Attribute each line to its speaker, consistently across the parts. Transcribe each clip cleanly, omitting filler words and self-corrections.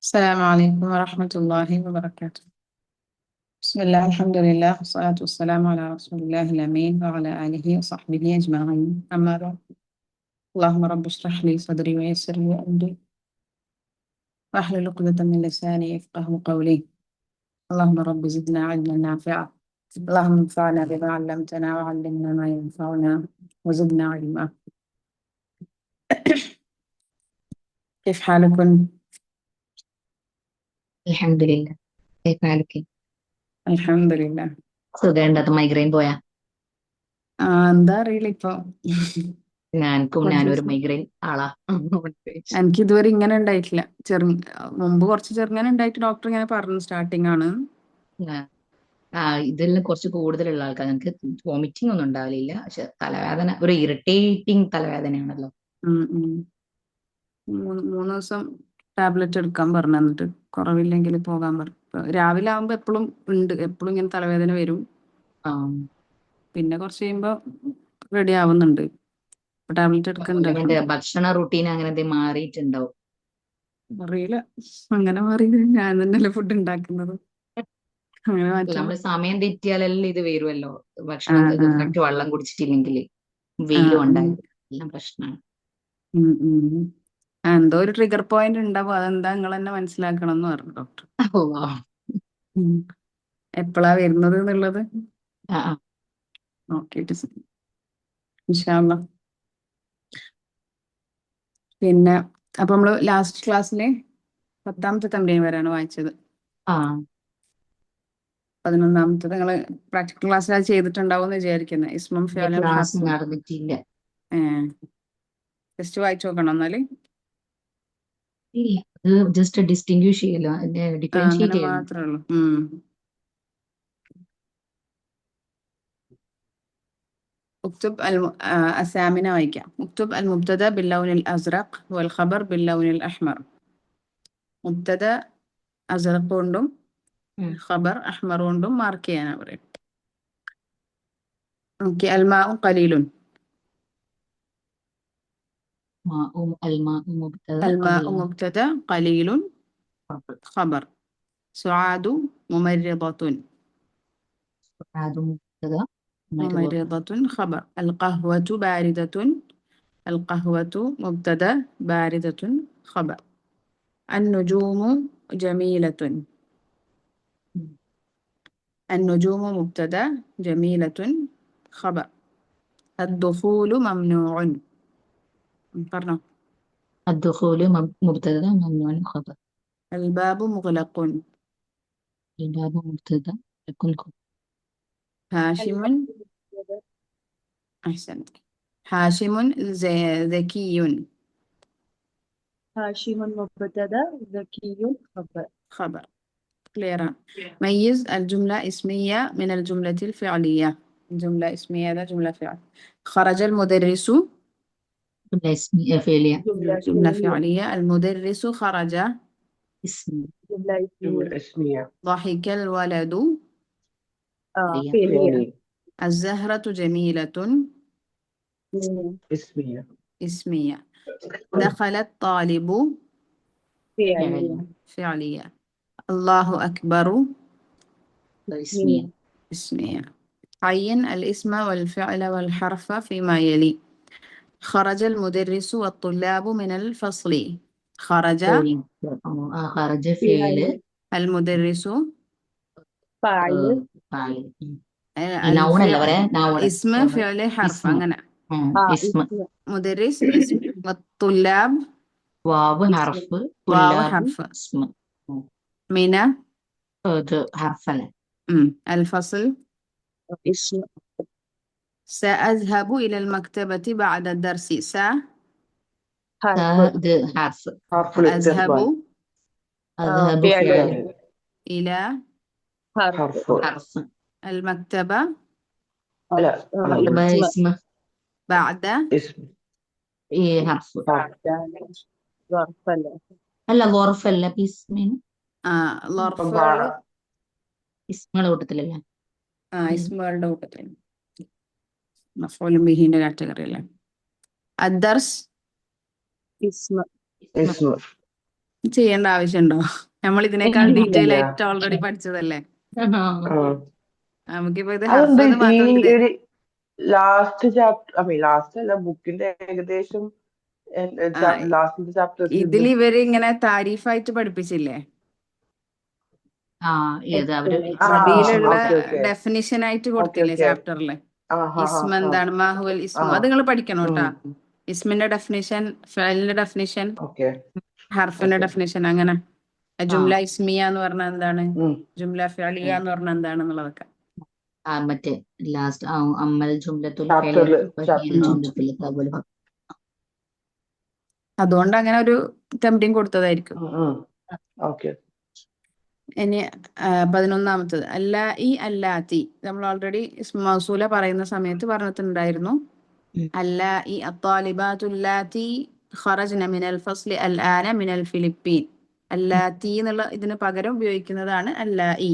Speaker 1: السلام عليكم ورحمة الله وبركاته. بسم الله الحمد لله والصلاة والسلام على رسول الله الأمين وعلى آله وصحبه أجمعين أما بعد. اللهم رب اشرح لي صدري ويسر لي أمري واحلل عقدة من لساني يفقه قولي. اللهم رب زدنا علما نافعا. اللهم انفعنا بما علمتنا وعلمنا ما ينفعنا وزدنا علما. كيف حالكم؟
Speaker 2: الحمد لله. كيف حالك؟
Speaker 1: الحمد لله.
Speaker 2: സുഖമുണ്ടോ? Migraine പോയാ?
Speaker 1: എന്താ അറിയില്ല ഇപ്പൊ.
Speaker 2: ഞാനൊരു മൈഗ്രെയിൻ ആളാ.
Speaker 1: എനിക്ക് ഇതുവരെ ഇങ്ങനെ ഉണ്ടായിട്ടില്ല. മുമ്പ് കുറച്ച് ചെറുങ്ങനെ ഉണ്ടായിട്ട് ഡോക്ടർ ഇങ്ങനെ പറഞ്ഞു സ്റ്റാർട്ടിങ് ആണ്.
Speaker 2: ആ, ഇതെല്ലാം കുറച്ച് കൂടുതലുള്ള ആൾക്കാർ ഞങ്ങൾക്ക് വോമിറ്റിംഗ് ഒന്നും ഉണ്ടാവലില്ല, പക്ഷെ തലവേദന ഒരു ഇറിറ്റേറ്റിംഗ് തലവേദനയാണല്ലോ.
Speaker 1: ഉം ഉം. മൂന്ന് ദിവസം ടാബ്ലറ്റ് എടുക്കാൻ പറഞ്ഞു. എന്നിട്ട് കുറവില്ലെങ്കിൽ പോകാൻ പറഞ്ഞു. രാവിലെ ആകുമ്പോ എപ്പോഴും ഉണ്ട്, എപ്പോഴും ഇങ്ങനെ തലവേദന വരും.
Speaker 2: ആ,
Speaker 1: പിന്നെ കുറച്ച് കഴിയുമ്പോ റെഡി ആവുന്നുണ്ട്. ടാബ്ലറ്റ്
Speaker 2: അങ്ങനത്തെ
Speaker 1: എടുക്കണ്ടായിട്ടുണ്ട്.
Speaker 2: ഭക്ഷണ റുട്ടീൻ അങ്ങനത്തെ മാറിയിട്ടുണ്ടാവും.
Speaker 1: അറിയില്ല, അങ്ങനെ മാറി. ഞാൻ തന്നെയല്ലേ ഫുഡ് ഉണ്ടാക്കുന്നത്. അങ്ങനെ മാറ്റണം.
Speaker 2: നമ്മള് സമയം തെറ്റിയാലെല്ലാം ഇത് വരുമല്ലോ.
Speaker 1: ആ
Speaker 2: ഭക്ഷണം
Speaker 1: ആ
Speaker 2: കറക്റ്റ് വെള്ളം കുടിച്ചിട്ടില്ലെങ്കിൽ
Speaker 1: ആ
Speaker 2: വെയിലും
Speaker 1: ഉം
Speaker 2: ഉണ്ടായത് എല്ലാം പ്രശ്നമാണ്.
Speaker 1: ഉം ഉം. എന്തോ ഒരു ട്രിഗർ പോയിന്റ് ഉണ്ടാവും. അതെന്താ നിങ്ങൾ തന്നെ മനസ്സിലാക്കണം എന്ന് പറഞ്ഞു ഡോക്ടർ.
Speaker 2: ഓ, ആ.
Speaker 1: ഉം. എപ്പോഴാ വരുന്നത് എന്നുള്ളത്
Speaker 2: ആ, ആ.
Speaker 1: നോക്കിയിട്ട് ഇൻഷാ അള്ളാ. പിന്നെ അപ്പൊ നമ്മള് ലാസ്റ്റ് ക്ലാസ്സിലെ 10ാമത്തെ തമ്പ്രീൻ വരെയാണ് വായിച്ചത്.
Speaker 2: ആ,
Speaker 1: 11ാമത്തത് നിങ്ങള് പ്രാക്ടിക്കൽ ക്ലാസ്സിൽ അത് ചെയ്തിട്ടുണ്ടാവും എന്ന് വിചാരിക്കുന്നത്. ഇസ്മും
Speaker 2: എന്റെ
Speaker 1: ഫിഅലും
Speaker 2: ക്ലാസ്
Speaker 1: ഹർഫും.
Speaker 2: നടന്നിട്ടില്ല.
Speaker 1: ടെസ്റ്റ് വായിച്ചു നോക്കണം എന്നാല്.
Speaker 2: ഇല്ല, അത് ജസ്റ്റ് ഡിസ്റ്റിങ്വിഷ് ചെയ്യല്ലോ,
Speaker 1: അങ്ങനെ
Speaker 2: ഡിഫറൻഷിയേറ്റ് ചെയ്യല്ലോ.
Speaker 1: മാത്രമേ ഉള്ളൂ. اكتب الثامنة وايكا. اكتب المبتدأ باللون الأزرق والخبر باللون الأحمر. مبتدأ أزرق കൊണ്ടും ഖബർ അഹ്മർ കൊണ്ടും മാർക്ക് ചെയ്യാനാ പറയും. ഓക്കെ. الماء قليل.
Speaker 2: الماء مبتدأ
Speaker 1: الماء
Speaker 2: قليل.
Speaker 1: مبتدأ قليل خبر. سعاد ممرضة.
Speaker 2: سعاد مبتدأ مرض.
Speaker 1: ممرضة خبر. القهوة باردة. القهوة مبتدأ باردة خبر. النجوم جميلة. النجوم مبتدأ جميلة خبر. الدخول ممنوع. قرنا.
Speaker 2: الدخول مبتدأ ممنوع خبر.
Speaker 1: الباب مغلق.
Speaker 2: الباب مبتدأ يكون خبر.
Speaker 1: هاشم. أحسنت. هاشم ذكي.
Speaker 3: هاشم مبتدأ ذكي خبر.
Speaker 1: خبر. كليرا. ميز الجملة اسمية من الجملة الفعلية. جملة اسمية هذا جملة فعل. خرج المدرس.
Speaker 2: جملة اسمية فعلية.
Speaker 1: جملة فعلية. المدرس خرج.
Speaker 2: اسم
Speaker 3: جملة اسمية.
Speaker 1: ضحك الولد.
Speaker 2: فعلية.
Speaker 3: فعلية.
Speaker 1: الزهرة جميلة.
Speaker 3: اسمية.
Speaker 1: اسمية. دخل الطالب.
Speaker 3: فعلية.
Speaker 1: فعلية. الله أكبر.
Speaker 2: اسمية.
Speaker 1: اسمية. عين الاسم والفعل والحرف فيما يلي. خرج المدرس والطلاب من الفصل. خرج
Speaker 2: فعلية. خرج فعل.
Speaker 1: المدرس.
Speaker 3: فاعل.
Speaker 2: فاعل. نون അല്ല പറയാ, noun.
Speaker 1: اسم فعل حرف
Speaker 2: اسم.
Speaker 1: അങ്ങനെ.
Speaker 2: اسم.
Speaker 1: مدرس اسم والطلاب
Speaker 2: واو حرف.
Speaker 1: واو
Speaker 2: طلاب
Speaker 1: حرف.
Speaker 2: اسم.
Speaker 1: من
Speaker 2: ഇത് ഹർഫല്ല.
Speaker 1: الفصل.
Speaker 3: اسم.
Speaker 1: سأذهب إلى المكتبة بعد الدرس.
Speaker 3: حرف.
Speaker 2: ഇത് ഹർഫ്.
Speaker 1: أذهب
Speaker 2: أذهب
Speaker 3: فعل.
Speaker 2: فعل.
Speaker 1: إلى
Speaker 3: حرف.
Speaker 2: حرف.
Speaker 1: المكتبة
Speaker 3: لا.
Speaker 2: اسم.
Speaker 1: بعد
Speaker 3: اسم.
Speaker 2: إيه حرف.
Speaker 3: ظرف.
Speaker 2: അല്ല ظرف അല്ല, ബിസ്മിന്
Speaker 1: ظرف.
Speaker 2: ഇസ്മുകളുടെ കൂട്ടത്തിലല്ലേ?
Speaker 1: اسمകളുടെ കൂട്ടത്തിൽ مفعول به കാറ്റഗറി അല്ലേ. الدرس
Speaker 3: اسم.
Speaker 2: اسم.
Speaker 1: ചെയ്യേണ്ട ആവശ്യമുണ്ടോ? നമ്മൾ ഇതിനേക്കാൾ
Speaker 3: ഇല്ല
Speaker 1: ഡീറ്റെയിൽ
Speaker 3: ഇല്ല.
Speaker 1: ആയിട്ട് ഓൾറെഡി പഠിച്ചതല്ലേ.
Speaker 3: ആ.
Speaker 1: നമുക്കിപ്പോ ഇത്
Speaker 3: അതെന്ത്
Speaker 1: ഹർഫ്
Speaker 3: ഈ
Speaker 1: മാത്രമല്ല ഇത്.
Speaker 3: ഒരു ലാസ്റ്റ് ചാപ്റ്റർ ലാസ്റ്റ് അല്ല ബുക്കിന്റെ ഏകദേശം
Speaker 1: ആ,
Speaker 3: ലാസ്റ്റ് ചാപ്റ്റേഴ്സിൽ
Speaker 1: ഇതിൽ ഇവര് ഇങ്ങനെ താരീഫായിട്ട് പഠിപ്പിച്ചില്ലേ?
Speaker 2: ആ ഏത് അവര്
Speaker 3: ആ
Speaker 1: അറബിയിലുള്ള
Speaker 3: ഓക്കെ ഓക്കെ
Speaker 1: ഡെഫിനിഷൻ ആയിട്ട്
Speaker 3: ഓക്കെ
Speaker 1: കൊടുത്തില്ലേ
Speaker 3: ഓക്കെ
Speaker 1: ചാപ്റ്ററിൽ?
Speaker 3: ആ ഹാ ഹാ
Speaker 1: ഇസ്മ
Speaker 3: ഹാ
Speaker 1: എന്താണ്, മാഹുവൽ
Speaker 3: ആ
Speaker 1: ഇസ്മു, അത് നിങ്ങൾ പഠിക്കണം കേട്ടാ.
Speaker 3: ഉം
Speaker 1: ഇസ്മിന്റെ ഡെഫിനിഷൻ, ഫഅലിന്റെ ഡെഫിനിഷൻ,
Speaker 3: ഓക്കെ
Speaker 1: ഹർഫിന്റെ
Speaker 3: ഓക്കെ
Speaker 1: ഡെഫിനിഷൻ, അങ്ങനെ
Speaker 2: ആ
Speaker 1: ജുംല ഇസ്മിയ എന്ന് പറഞ്ഞാൽ എന്താണ്,
Speaker 3: ഉം
Speaker 1: ജുംല ഫഅലിയ എന്ന് പറഞ്ഞാൽ എന്താണെന്നുള്ളതൊക്കെ.
Speaker 2: മറ്റേ ലാസ്റ്റ് അമ്മൽ ജുംലത്തുൽ
Speaker 3: ചാപ്റ്ററിൽ
Speaker 2: ഫഅലിയ
Speaker 1: ഉം.
Speaker 2: ജുംലത്തുൽ ഖബൽ.
Speaker 1: അതുകൊണ്ട് അങ്ങനെ ഒരു ടെംപ്റ്റിംഗ് കൊടുത്തതായിരിക്കും.
Speaker 3: ഓക്കെ
Speaker 1: ഇനി 11ാമത്തത് അല്ലാത്തി. നമ്മൾ ഓൾറെഡി മൗസൂല പറയുന്ന സമയത്ത് പറഞ്ഞിട്ടുണ്ടായിരുന്നു. അല്ലാഇ അത്താലിബാത്തുല്ലാത്തി ഖറജ്ന മിനൽ ഫസ്ലി അൽആന മിനൽ ഫിലിപ്പീൻ. അല്ലാത്തി എന്നുള്ള ഇതിന് പകരം ഉപയോഗിക്കുന്നതാണ് അല്ലാഇ.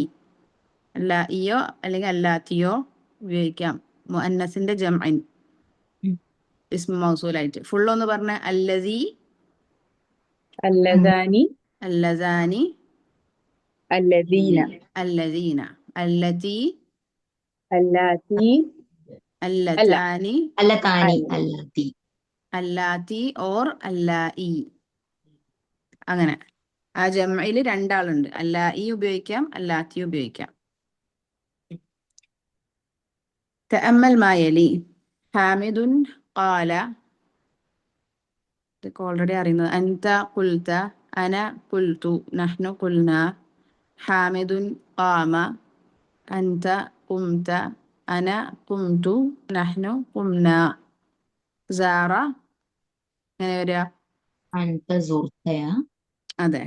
Speaker 1: അല്ലാഇയോ അല്ലെങ്കിൽ അല്ലാത്തിയോ ഉപയോഗിക്കാം. മുഅന്നസിന്റെ ജംഇൻ ഇസ്മ മൗസൂലായിട്ട്. ഫുൾ ഒന്ന് പറഞ്ഞ അല്ലസി,
Speaker 3: اللذان
Speaker 1: അല്ലസാനി,
Speaker 3: الذين
Speaker 1: അല്ലസീന, അല്ലതി,
Speaker 3: اللاتي
Speaker 1: അല്ലതാനി,
Speaker 2: അല്ല താനി
Speaker 3: അല്ല
Speaker 2: അല്ലാത്തി.
Speaker 1: അല്ലാത്തി ഓർ അല്ലാഇ. അങ്ങനെ ആ ജംഇൽ രണ്ടാളുണ്ട്. അല്ലാഇ ഉപയോഗിക്കാം, അല്ലാത്തി ഉപയോഗിക്കാം. തഅമ്മൽ മാ യലി. ഹാമിദുൻ ഖാല, ഇതൊക്കെ ഓൾറെഡി അറിയുന്നത്. അൻത ഖുൽത, അന ഖുൽതു, നഹ്നു ഖുൽന. ഹാമിദുൻ ഖാമ, അൻത ഖുംത, അന ഖുംതു, നഹ്നു ഖുംന. സാറ എങ്ങനെ വരിക?
Speaker 2: അൻത സുർതയ,
Speaker 1: അതെ.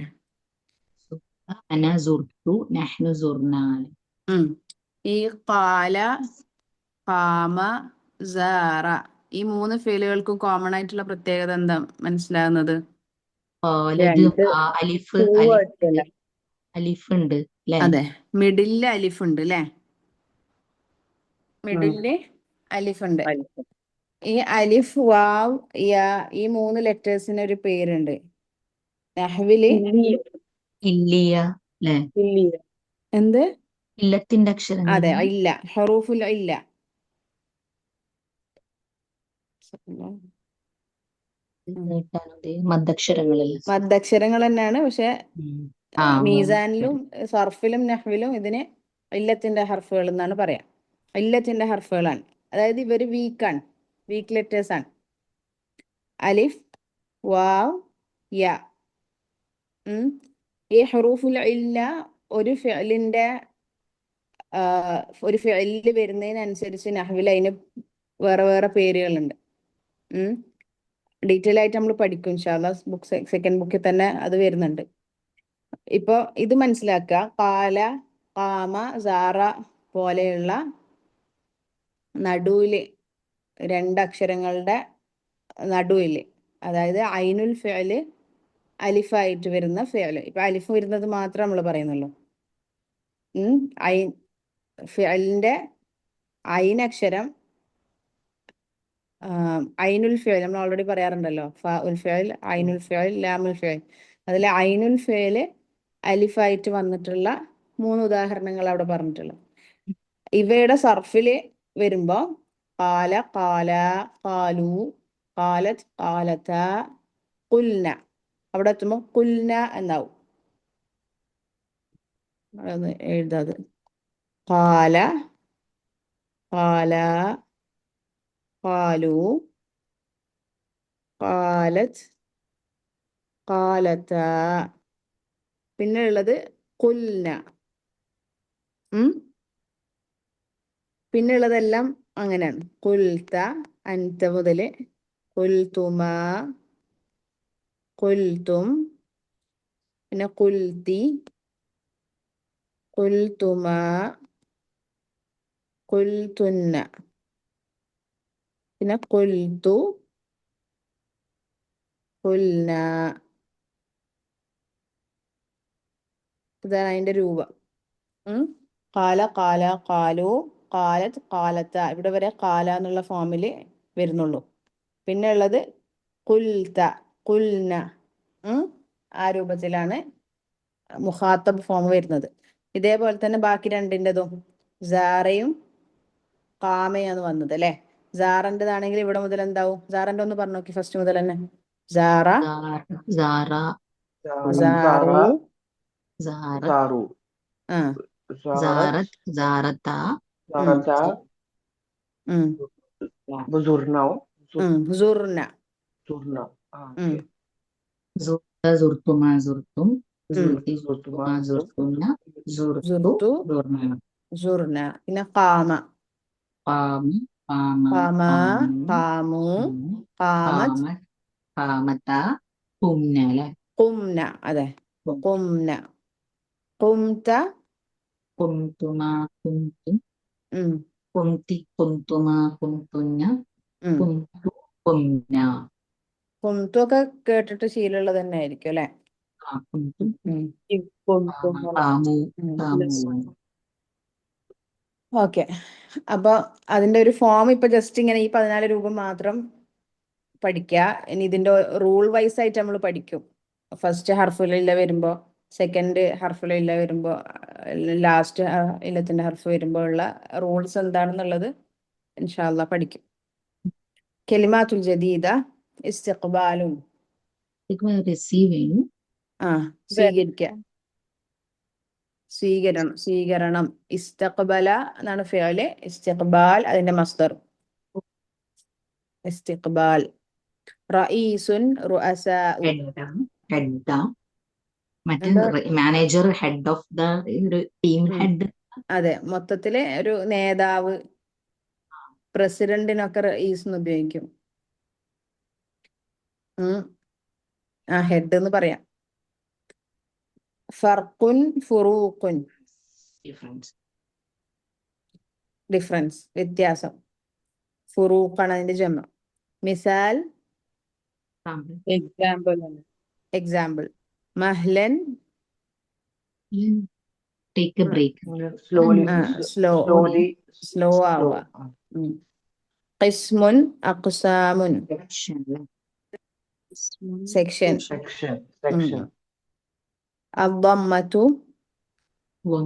Speaker 2: അന സുർത്തു, നഹ്നു സുർനാൻ.
Speaker 1: ഈ ഖാല, ഖാമ, സാറ, ഈ 3 ഫീലുകൾക്കും കോമൺ ആയിട്ടുള്ള പ്രത്യേകത എന്താ മനസ്സിലാകുന്നത്?
Speaker 2: ഇത്
Speaker 3: രണ്ട്
Speaker 2: അലിഫ് അലിഫ് ഉണ്ട് അല്ലെ?
Speaker 1: അതെ, മിഡിലില് അലിഫ് ഉണ്ട് അല്ലെ? മിഡിലില് അലിഫ് ഉണ്ട്. ഈ അലിഫ്, വാവ്, യാ, ഈ 3 ലെറ്റേഴ്സിന് ഒരു പേരുണ്ട് നഹ്വില്.
Speaker 2: ഇല്ലിയ അല്ലെ?
Speaker 1: എന്ത്?
Speaker 2: ഇല്ലത്തിന്റെ അക്ഷരങ്ങൾ.
Speaker 1: അതെ, ഇല്ല, ഹറൂഫുൽ ഇല്ല.
Speaker 2: മദ്ദക്ഷരങ്ങളല്ല.
Speaker 1: മദ്ദക്ഷരങ്ങൾ തന്നെയാണ്. പക്ഷെ
Speaker 2: ആ
Speaker 1: മീസാനിലും സർഫിലും നഹ്വിലും ഇതിന് ഇല്ലത്തിന്റെ ഹർഫുകൾ എന്നാണ് പറയാം. ഇല്ലത്തിന്റെ ഹർഫുകളാണ്. അതായത് ഇവര് വീക്കാണ്, വീക്ക് ലെറ്റേഴ്സ് ആണ്. അലിഫ്, വാവ്, യ. ഈ ഹറൂഫുൽ ഇല്ല ഒരു ഫിഅലിന്റെ ഒരു ഫിഅലിൽ വരുന്നതിനനുസരിച്ച് നഹ്വിൽ അതിന് വേറെ വേറെ പേരുകളുണ്ട്. ഡീറ്റെയിൽ ആയിട്ട് നമ്മൾ പഠിക്കും ഇൻഷാ അല്ലാഹ്. സെക്കൻഡ് ബുക്കിൽ തന്നെ അത് വരുന്നുണ്ട്. ഇപ്പൊ ഇത് മനസ്സിലാക്കുക. കാല, കാമ, സാറ പോലെയുള്ള നടുവില് 2 അക്ഷരങ്ങളുടെ നടുവില്, അതായത് ഐനുൽ ഫിഅല് അലിഫായിട്ട് വരുന്ന ഫിഅല്. ഇപ്പൊ അലിഫ് വരുന്നത് മാത്രം നമ്മൾ പറയുന്നുള്ളൂ. ഫിഅലിന്റെ ഐൻ അക്ഷരം, ഐനുൽ ഫിഅൽ നമ്മൾ ഓൾറെഡി പറയാറുണ്ടല്ലോ. ഫഉൽ ഫിഅൽ, ഐനുൽ ഫിഅൽ, ലാമുൽ ഫിഅൽ. അതിൽ ഐനുൽ ഫിഅൽ അലിഫായിട്ട് വന്നിട്ടുള്ള 3 ഉദാഹരണങ്ങൾ അവിടെ പറഞ്ഞിട്ടുള്ളത്. ഇവയുടെ സർഫില് വരുമ്പോ ഖാല, ഖാല, ഖാലു, ഖാലത്, ഖാലത, ഖുൽന. അവിടെ എത്തുമ്പോൾ ഖുൽന എന്നാവും. അതൊന്ന് എഴുതാത്. ഖാല, ഖാല, ഖാലു, ഖാലത്, ഖാലത. പിന്നെ ഉള്ളത് ഖുൽന. പിന്നെ ഉള്ളതെല്ലാം അങ്ങനെയാണ്. ഖുൽത, അൻത മുതല് ഖുൽതുമ, ഖുൽതും, പിന്നെ ഖുൽതി, ഖുൽതുമ, ഖുൽതുന്ന, പിന്നെ ഖുൽതു, ഖുൽന. ഇതാണ് അതിന്റെ രൂപം. ഖാല, ഖാല, ഖാലു, ഖാലത്, ഖാലത്ത. ഇവിടെ വരെ ഖാല എന്നുള്ള ഫോമില് വരുന്നുള്ളൂ. പിന്നെ ഉള്ളത് ഖുൽത, ഖുൽന. ആ രൂപത്തിലാണ് മുഖാത്തബ് ഫോം വരുന്നത്. ഇതേപോലെ തന്നെ ബാക്കി രണ്ടിൻ്റെതും സാറയും കാമയാണ് വന്നത് അല്ലെ. സാറൻ്റെതാണെങ്കിൽ ഇവിടെ മുതൽ എന്താവും? സാറന്റെ ഒന്ന് പറഞ്ഞു നോക്കി ഫസ്റ്റ് മുതൽ തന്നെ. സാറ,
Speaker 2: സാറ,
Speaker 1: സാറു,
Speaker 2: സാറ,
Speaker 3: സാറു,
Speaker 1: ആ
Speaker 3: സാറത്ത്,
Speaker 2: സാറത്ത,
Speaker 3: സാറത്ത,
Speaker 1: ഉം
Speaker 3: സുർണോ,
Speaker 1: സുർന,
Speaker 3: സുർണ.
Speaker 1: ഉം
Speaker 2: സുർത്തുമ, സുർത്തും,
Speaker 1: ഉം
Speaker 2: സുർത്തുമ, സുർത്തുന്ന, സുർത്തു,
Speaker 1: സുർത്തു,
Speaker 2: സുർണ,
Speaker 1: സുർന. പിന്നെ കാമ,
Speaker 2: പാമി, പാമ,
Speaker 1: കാമ,
Speaker 2: പാമു,
Speaker 1: കാമു, കാമത്,
Speaker 2: കാമ, കാമത്ത, കുംന അല്ലെ.
Speaker 1: കുംന, അതെ കുംന, കുംത,
Speaker 2: കുംതുമ, കുംതും,
Speaker 1: ഉം
Speaker 2: കുംതി, കുംതുമ, കുംതുന്ന,
Speaker 1: ഉം
Speaker 2: കുംതു, കുംന.
Speaker 1: കുംതു ഒക്കെ കേട്ടിട്ട് ശീലമുള്ളത് തന്നെ ആയിരിക്കും അല്ലെ.
Speaker 2: കുംതും,
Speaker 3: കുംതും,
Speaker 2: കാമു, കാമു.
Speaker 1: ഓക്കെ, അപ്പൊ അതിന്റെ ഒരു ഫോം ഇപ്പൊ ജസ്റ്റ് ഇങ്ങനെ ഈ 14 രൂപം മാത്രം പഠിക്കുക. ഇനി ഇതിന്റെ റൂൾ വൈസ് ആയിട്ട് നമ്മൾ പഠിക്കും. ഫസ്റ്റ് ഹർഫുലില്ല വരുമ്പോ, സെക്കൻഡ് ഹർഫുലില്ല വരുമ്പോ, ലാസ്റ്റ് ഇല്ലത്തിന്റെ ഹർഫ് വരുമ്പോ ഉള്ള റൂൾസ് എന്താണെന്നുള്ളത് ഇൻഷാ അല്ലാഹ് പഠിക്കും. കെലിമാത്തുൽ ജദീദ, ഇസ്തിഖ്ബാലുൻ,
Speaker 2: റിസീവിങ്,
Speaker 1: സ്വീകരിക്കുക, സ്വീകരണം. ഇസ്തഖ്ബല എന്നാണ് ഫിഅല്, ഇസ്തിഖ്ബാൽ അതിന്റെ മസ്ദർ. ഇസ്തിഖ്ബാൽ. റഈസുൻ, റുഅസാഉ,
Speaker 2: ഹെഡ്, മറ്റേ
Speaker 1: എന്താ?
Speaker 2: മാനേജർ, ഹെഡ് ഓഫ് ദ ഒരു ടീം ഹെഡ്.
Speaker 1: അതെ, മൊത്തത്തില് ഒരു നേതാവ്, പ്രസിഡന്റിനൊക്കെ റഈസ് എന്ന് ഉപയോഗിക്കും. ഹെഡ് എന്ന് പറയാം. ഫർഖുൻ, ഫുറൂഖുൻ, ഡിഫറൻസ്, വ്യത്യാസം. ഫുറൂഖാണ് അതിന്റെ ജമ. മിസാൽ, എക്സാമ്പിൾ. മഹ്ലൻ,
Speaker 2: ടേക്ക് എ ബ്രേക്ക്,
Speaker 1: സ്ലോ ആവുക. ഖിസ്മുൻ, അഖ്സാമുൻ, സെക്ഷൻ. അദ്ദമ്മതു,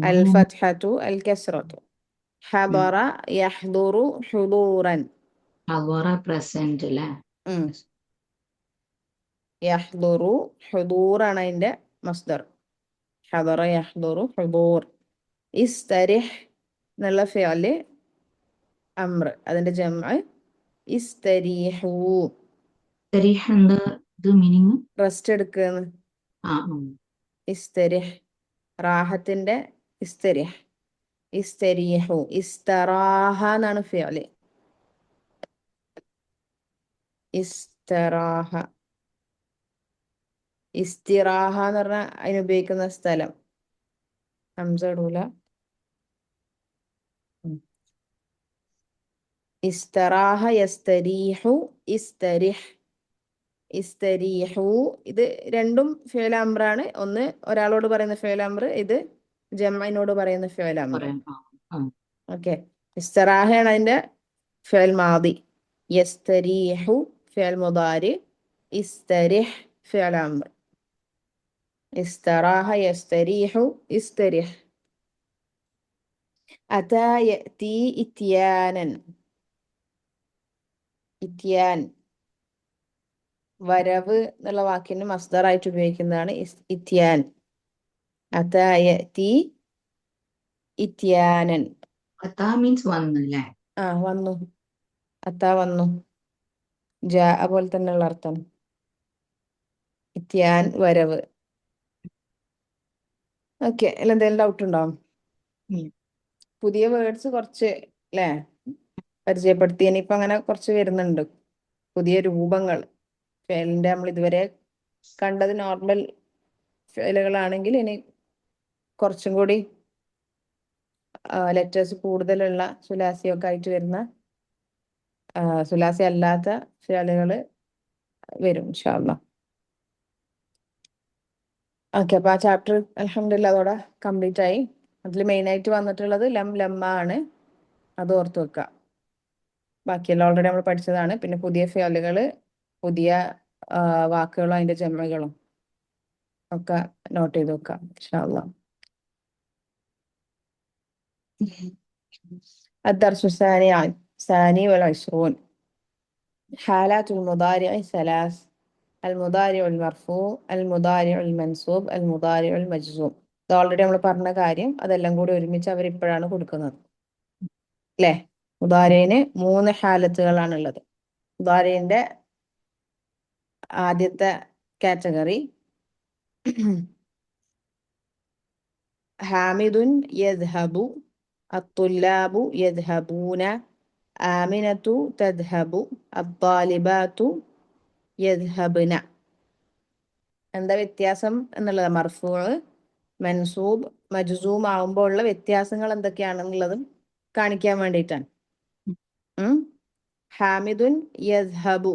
Speaker 1: അൽഫത്ഹതു, അൽകസ്റതു. ഹദറ, യഹ്ദുറു, ഹുദൂറൻ.
Speaker 2: പ്രസന്റ് അല്ലേ.
Speaker 1: യഹ്ദുറു, ഹുദൂറാണ് അതിന്റെ മസ്ദർ. ഹദറ, യഹ്ദുറു, ഹുദൂർ. ഇസ്തരിഹ് എന്നുള്ള ഫിഅല് അംർ, അതിന്റെ ജംഅ് ഇസ്തരീഹു.
Speaker 2: മീനിങ്
Speaker 1: റെസ്റ്റ് എടുക്കുന്നു. ഇസ്തരിഹ്, റാഹത്തിന്റെ ഇസ്തരിഹ്. ഇസ്തരീഹു. ഇസ്തറാഹ എന്നാണ് ഫിഅല്. ഇസ്തറാഹ. ഇസ്തിറാഹ എന്ന് പറഞ്ഞാൽ അതിന് ഉപയോഗിക്കുന്ന സ്ഥലം. ഹംസ ഇടൂല. ഇസ്തറാഹ, യസ്തരീഹു, ഇസ്തരിഹ്. ഇസ്തരീഹു, ഇത് രണ്ടും ഫിഅൽ അംറാണ്. ഒന്ന് ഒരാളോട് പറയുന്ന ഫിഅൽ അംർ, ഇത് ജംഇനോട് പറയുന്ന ഫിഅൽ അംർ. ഓക്കെ, ഇസ്തറാഹയാണ് അതിന്റെ ഫിഅൽ മാദി. യസ്തരീഹു ഫിഅൽ മുദാരി, ഇസ്തരിഹ് ഫിഅൽ അംർ. ഇസ്തറാഹ, യസ്തരീഹു, ഇസ്തരിഹ്. അതാ യഅതി, ഇത്യാനൻ. ഇത്യാൻ, വരവ് എന്നുള്ള വാക്കിന് മസ്ദറായിട്ട് ഉപയോഗിക്കുന്നതാണ് ഇത്യാൻ. അതാ യഅതി ഇത്യാനൻ.
Speaker 2: മീൻസ് വന്നല്ലേ.
Speaker 1: വന്നു. അതാ വന്നു. ജാഅ പോലെ തന്നെയുള്ള അർത്ഥം. ഇത്യാൻ, വരവ്. ഓക്കെ, അല്ല എന്തെങ്കിലും ഡൗട്ട് ഉണ്ടോ? പുതിയ വേർഡ്സ് കുറച്ച് അല്ലേ പരിചയപ്പെടുത്തി. ഇനിയിപ്പോ അങ്ങനെ കുറച്ച് വരുന്നുണ്ട് പുതിയ രൂപങ്ങൾ. ഫെയിലിന്റെ നമ്മൾ ഇതുവരെ കണ്ടത് നോർമൽ ഫെയിലുകളാണെങ്കിൽ ഇനി കുറച്ചും കൂടി ലെറ്റേഴ്സ് കൂടുതലുള്ള സുലാസിയൊക്കെ ആയിട്ട് വരുന്ന സുലാസി അല്ലാത്ത ഫെയിലുകൾ വരും ഇൻഷാ അല്ലാഹ്. ഓക്കെ, അപ്പൊ ആ ചാപ്റ്റർ അൽഹംദുലില്ലാ അതോടെ കംപ്ലീറ്റ് ആയി. അതിൽ മെയിൻ ആയിട്ട് വന്നിട്ടുള്ളത് ലമ്മ ആണ്, അത് ഓർത്ത് വെക്കുക. ബാക്കിയെല്ലാം ഓൾറെഡി നമ്മൾ പഠിച്ചതാണ്. പിന്നെ പുതിയ ഫിഅലുകൾ, പുതിയ വാക്കുകളും അതിന്റെ ജമകളും. ഒക്കെ നോട്ട് ചെയ്ത് വെക്കാം ഇൻഷാ അള്ളാ. الدرس الثاني والعشرون حالات المضارع ثلاث المضارع المرفوع المضارع المنصوب المضارع المجزوم. ഇത് ഓൾറെഡി നമ്മൾ പറഞ്ഞ കാര്യം, അതെല്ലാം കൂടി ഒരുമിച്ച് അവരിപ്പോഴാണ് കൊടുക്കുന്നത് അല്ലേ. മുദാരിന് 3 ഹാലത്തുകളാണുള്ളത്. മുദാരിന്റെ ആദ്യത്തെ കാറ്റഗറി ഹാമിദുൻ യദ്ഹബു, അത്തുല്ലാബു യദ്ഹബൂന, ആമിനത്തു തദ്ഹബു, അത്താലിബാത്തു യദ്ഹബ്ന. എന്താ വ്യത്യാസം എന്നുള്ളത്, മർഫൂ, മൻസൂബ്, മജ്സൂം ആവുമ്പോൾ ഉള്ള വ്യത്യാസങ്ങൾ എന്തൊക്കെയാണെന്നുള്ളതും കാണിക്കാൻ വേണ്ടിയിട്ടാണ്. ഹാമിദുൻ യദ്ഹബു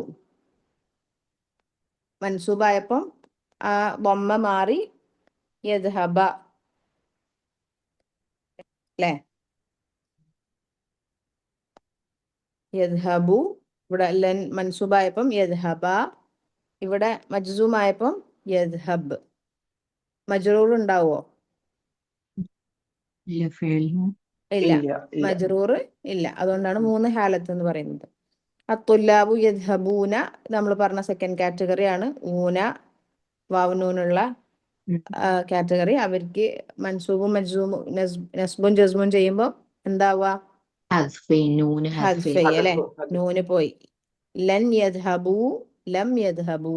Speaker 1: മൻസൂബായപ്പം ആ ബൊമ്മ മാറി യദ്ഹബ അല്ലേ. യദ്ഹബു ഇവിടെ ലൻ മൻസൂബായപ്പം യദ്ഹബ, ഇവിടെ മജ്സൂമായപ്പം യദ്ഹബ്. മജ്റൂർ ഉണ്ടാവോ? ഇല്ല, മജ്റൂർ ഇല്ല. അതുകൊണ്ടാണ് 3 ഹാലത്ത് എന്ന് പറയുന്നത്. അത്തുല്ലാബു യദ്ഹബൂന നമ്മൾ പറഞ്ഞ സെക്കൻഡ് കാറ്റഗറി ആണ്. ഊന വാവുനൂനുള്ള കാറ്റഗറി. അവർക്ക് മൻസൂബും മജ്സൂമും നസ്ബും ജസ്മും ചെയ്യുമ്പോൾ എന്താവുക? ഹദ്ഫ് അല്ലേ, നൂന് പോയി. ലൻ യദ്ഹബു ലം യദ്ഹബു.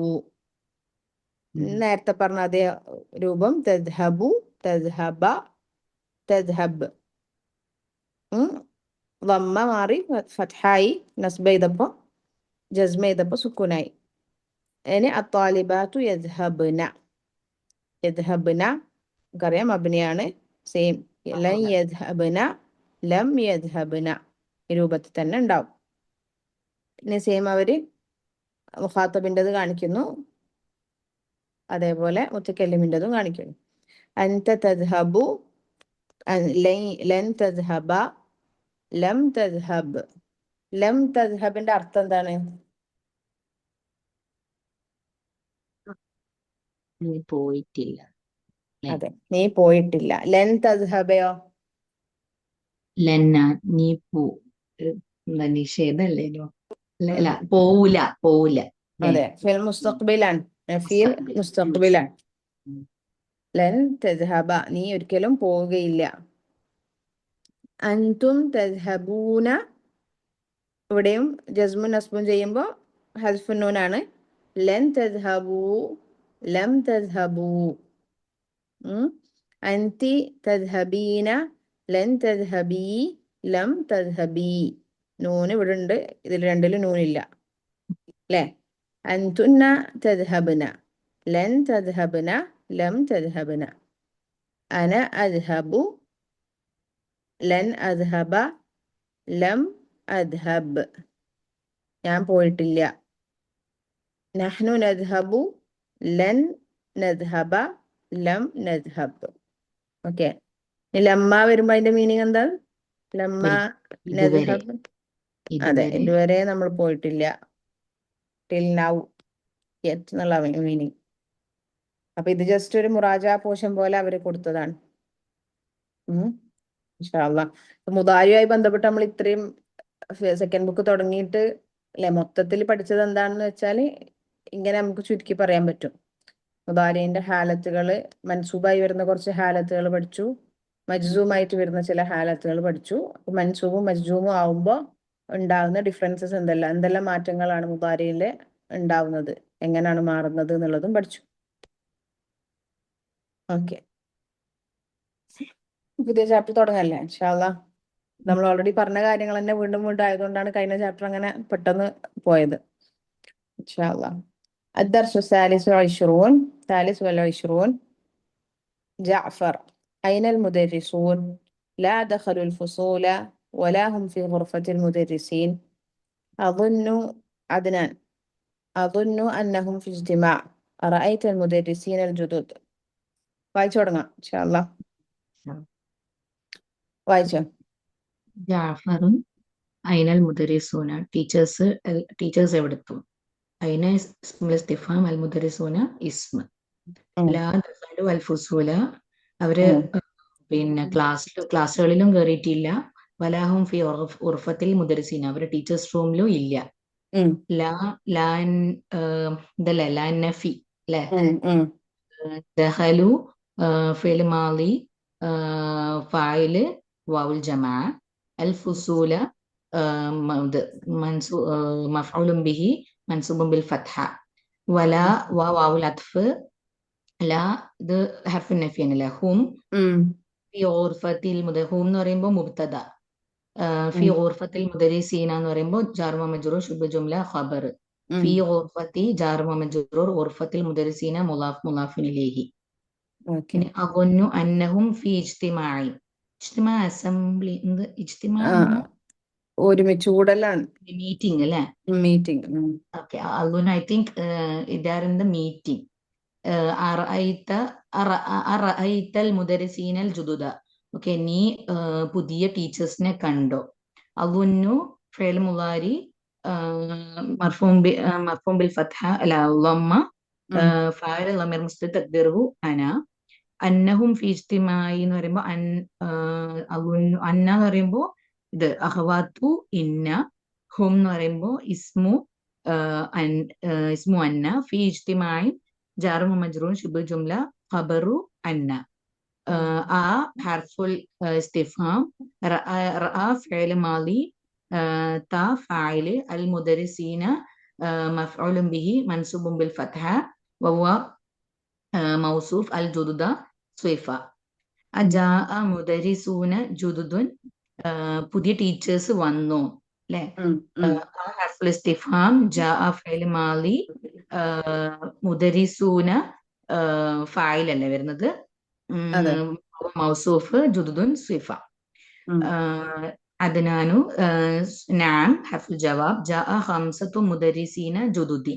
Speaker 1: നേരത്തെ പറഞ്ഞ അതേ രൂപം തദ്ഹബു തദ്ഹബ തദ്ഹബ്. വമ്മ മാറി ഫത്ഹായി, നസ്ബ ചെയ്തപ്പോ ജസ്മ ചെയ്തപ്പോ സുക്കൂനായി. ഇനി അത്താലിബാത്തു യദ്ഹബ്ന. യദ്ഹബ്ന നമുക്കറിയാം മബ്നിയാണ്, സെയിം. ലൻ യദ്ഹബ്ന ലം യദ്ഹബ്ന ഈ രൂപത്തിൽ തന്നെ ഉണ്ടാവും. പിന്നെ സെയിം അവര് മുഖാത്തബിൻ്റെത് കാണിക്കുന്നു, അതേപോലെ മുത്തക്കല്ലിമിൻ്റെതും കാണിക്കുന്നു. അൻത തദ്ഹബു ലൻ തദ്ഹബ ലം തദ്ഹബ്. ലം തദ്ഹബിന്റെ അർത്ഥം എന്താണ്?
Speaker 2: നീ പോയിട്ടില്ല.
Speaker 1: അതെ, നീ പോയിട്ടില്ല. ലൻ തദ്ഹബയോ?
Speaker 2: ലന്ന നീ നിഷേധല്ലേലോ, അല്ല പോവൂല പോവൂല.
Speaker 1: അതെ, ഫിൽ മുസ്തഖ്ബിലാണ്, നഫീൽ മുസ്തഖ്ബിലാണ്. ലൻ തദ്ഹബ നീ ഒരിക്കലും പോവുകയില്ല. അൻതും തദ്ഹബൂന ഇവിടെയും ജസ്മുൻ നസ്ബുൻ ചെയ്യുമ്പോൾ ഹദ്ഫുൻ നൂനാണ്. ലൻ തദ്ഹബൂ ലം തദ്ഹബൂ. അൻതി തദ്ഹബീന ലൻ തദ്ഹബീ ലം തദ്ഹബീ. നൂന് ഇവിടെ ഉണ്ട്, ഇതിൽ രണ്ടിലും നൂനില്ല അല്ലേ. അൻതുന്ന തദ്ഹബ്ന ലൻ തദ്ഹബ്ന ലം തദ്ഹബ്ന. അന അദ്ഹബു ലൻ അദ്ഹബ ലം അദ്ഹബ്. ഞാൻ പോയിട്ടില്ല. നഹ്നു നദ്ഹബു ലൻ നദ്ഹബ ലം നദ്ഹബ്. ഓക്കെ, ലമ്മ വരുമ്പോ അതിന്റെ മീനിങ് എന്താ? ലമ്മ നദ്ഹബ്. അതെ, ഇതുവരെ നമ്മൾ പോയിട്ടില്ല. ടിൽ നൗ, യെറ്റ് എന്നുള്ള മീനിങ്. അപ്പൊ ഇത് ജസ്റ്റ് ഒരു മുറാജ പോഷൻ പോലെ അവര് കൊടുത്തതാണ്. ഇൻഷാ അല്ലാഹ് മുദാരിയുമായി ബന്ധപ്പെട്ട് നമ്മൾ ഇത്രയും സെക്കൻഡ് ബുക്ക് തുടങ്ങിയിട്ട് അല്ലെ മൊത്തത്തിൽ പഠിച്ചത് എന്താണെന്ന് വെച്ചാൽ ഇങ്ങനെ നമുക്ക് ചുരുക്കി പറയാൻ പറ്റും. മുദാരിന്റെ ഹാലത്തുകള്, മൻസൂബായി വരുന്ന കുറച്ച് ഹാലത്തുകൾ പഠിച്ചു, മജ്സൂമായിട്ട് വരുന്ന ചില ഹാലത്തുകൾ പഠിച്ചു. അപ്പൊ മൻസൂബും മജ്സൂമും ആവുമ്പോൾ ഉണ്ടാകുന്ന ഡിഫറൻസസ് എന്തെല്ലാം മാറ്റങ്ങളാണ് മുദാരിയില് ഉണ്ടാവുന്നത്, എങ്ങനെയാണ് മാറുന്നത് എന്നുള്ളതും പഠിച്ചു. ഓക്കെ, പുതിയ ചാപ്റ്റർ തുടങ്ങല്ലേ ഇൻഷാ അല്ലാഹ്. നമ്മൾ ഓൾറെഡി പറഞ്ഞ കാര്യങ്ങൾ തന്നെ വീണ്ടും വീണ്ടും ആയതുകൊണ്ടാണ് കഴിഞ്ഞ ചാപ്റ്റർ അങ്ങനെ പെട്ടെന്ന് പോയത്. ഇൻഷാ അല്ലാഹ്. الدرس الثالث والعشرون جعفر أين المدرسون؟ لا دخلوا الفصول ولا هم في غرفة المدرسين. عدنان أظن أنهم في اجتماع. أرأيت المدرسين الجدد؟ വായിച്ചു തുടങ്ങാം ഇൻഷാ അല്ലാഹ്. വായിച്ചോ.
Speaker 2: ജാഫറും അയിനൽ മുദരിസൂന, ടീച്ചേഴ്സ് എവിടെത്തും. അയിന ഇസ്മുൽ ഇസ്തിഫാം, അൽ മുദരിസൂന ഇസ്മ.
Speaker 1: ഉം,
Speaker 2: ലാ ദഖലു അൽ ഫുസൂല, അവര്
Speaker 1: ഉം,
Speaker 2: പിന്നെ ക്ലാസ്സുകളിലും കയറിയിട്ടില്ല. വലാഹും ഫി ഉർഫത്തിൽ മുദരിസീൻ, അവര് ടീച്ചേഴ്സ് റൂമിലും ഇല്ല.
Speaker 1: ഉം,
Speaker 2: ലാ ലാൻ ഇതല്ലേ ലാൻ നഫി അല്ലെ.
Speaker 1: ഉം.
Speaker 2: ദഹലു ഫിൽ മാളി ഫായില് വാവുൽ ജമാ. അൽ ഫുസൂല ഇത് മഫ്ഊലുൻ ബിഹി മൻസൂബുൻ ബിൽ ഫത്ഹ. വലാ വാവുൽ അത്ഫ്. ലാ ഇത് ഹർഫുൻ നഫിയാണല്ലേ. ഹും
Speaker 1: ഉം,
Speaker 2: ഫി ഓർഫത്തിൽ ഹും എന്ന് പറയുമ്പോൾ മുബ്തദ. ഫി
Speaker 1: ഉം,
Speaker 2: ഓർഫത്തിൽ മുദരിസീന എന്ന് പറയുമ്പോൾ ജാർ വ മജ്റൂർ ശുബ് ജുംല ഖബർ.
Speaker 1: ഉം.
Speaker 2: ഫി ഓർഫത്തി ജാർ വ മജ്റൂർ ഓർഫത്തിൽ മുദരിസീന മുലാഫ് മുലാഫിൻ ഇലൈഹി.
Speaker 1: ഓക്കെ.
Speaker 2: പിന്നെ അഗുന്നു അന്നഹും ഫി ഇജ്തിമാഇ. ഇജ്തിമാ അസംബ്ലി എന്ത് ഇജ്തിമാ
Speaker 1: ആ,
Speaker 2: എന്ന് പറഞ്ഞാൽ
Speaker 1: ഒരുമിച്ച് കൂടലാണ്
Speaker 2: മീറ്റിംഗ് അല്ലേ.
Speaker 1: മീറ്റിംഗ്.
Speaker 2: ഓക്കെ, അഗുന്നു ഐ തിങ്ക് ഇതാർ ഇൻ ദ മീറ്റിംഗ്. അറഅയ്ത അറഅയ്തൽ മുദരിസീനൽ ജുദുദ. ഓക്കെ, നീ പുതിയ ടീച്ചേഴ്സിനെ കണ്ടോ. അഗുന്നു ഫിഅൽ മുളാരി മർഫൂം ബിൽ ഫത്ഹ അല്ല ളമ്മ. ഫാഇൽ ളമീർ മുസ്തതിർ തഖ്ദീറുഹു അന. അന്നഹും ഫി ഇജ്തിമായി എന്ന് പറയുമ്പോൾ അന്ന എന്ന് പറയുമ്പോൾ ഇത് അഹ്വാത്തു ഇന്ന. ഹും എന്ന് പറയുമ്പോൾ ഇസ്മു ഇസ്മു അന്ന. ഫി ഇജ്തിമായി ജാറു മജ്റൂർ ശുബ് ജുംല ഖബറു അന്ന. ആ ഹർഫുൽ ഇസ്തിഫാം. റഅ ഫിഅൽ മാളി. താ ഫായില്. അൽ മുദരിസീന മഫ്ഊലുൻ ബിഹി മൻസൂബുൻ ബിൽ ഫത്ഹ വഹുവ മൗസൂഫ്. അൽ ജുദുദ സ്വൈഫ. അജാഅ മുദരിസൂന ജുദുദുൻ, പുതിയ ടീച്ചേഴ്സ് വന്നു അല്ലെ. ആ ഹർഫുൽ ഇസ്തിഫാം ജാഅ ഫിഅൽ മാളി. മുദരിസൂന ഫായിൽ അല്ലേ വരുന്നത്.
Speaker 1: അതെ.
Speaker 2: മൗസൂഫ് ജുദുദുൻ സ്വൈഫ. അദ്നാനു നഅം ഹർഫുൽ ജവാബ്. ജാഅ ഖംസത്തു മുദരിസീന ജുദുദി.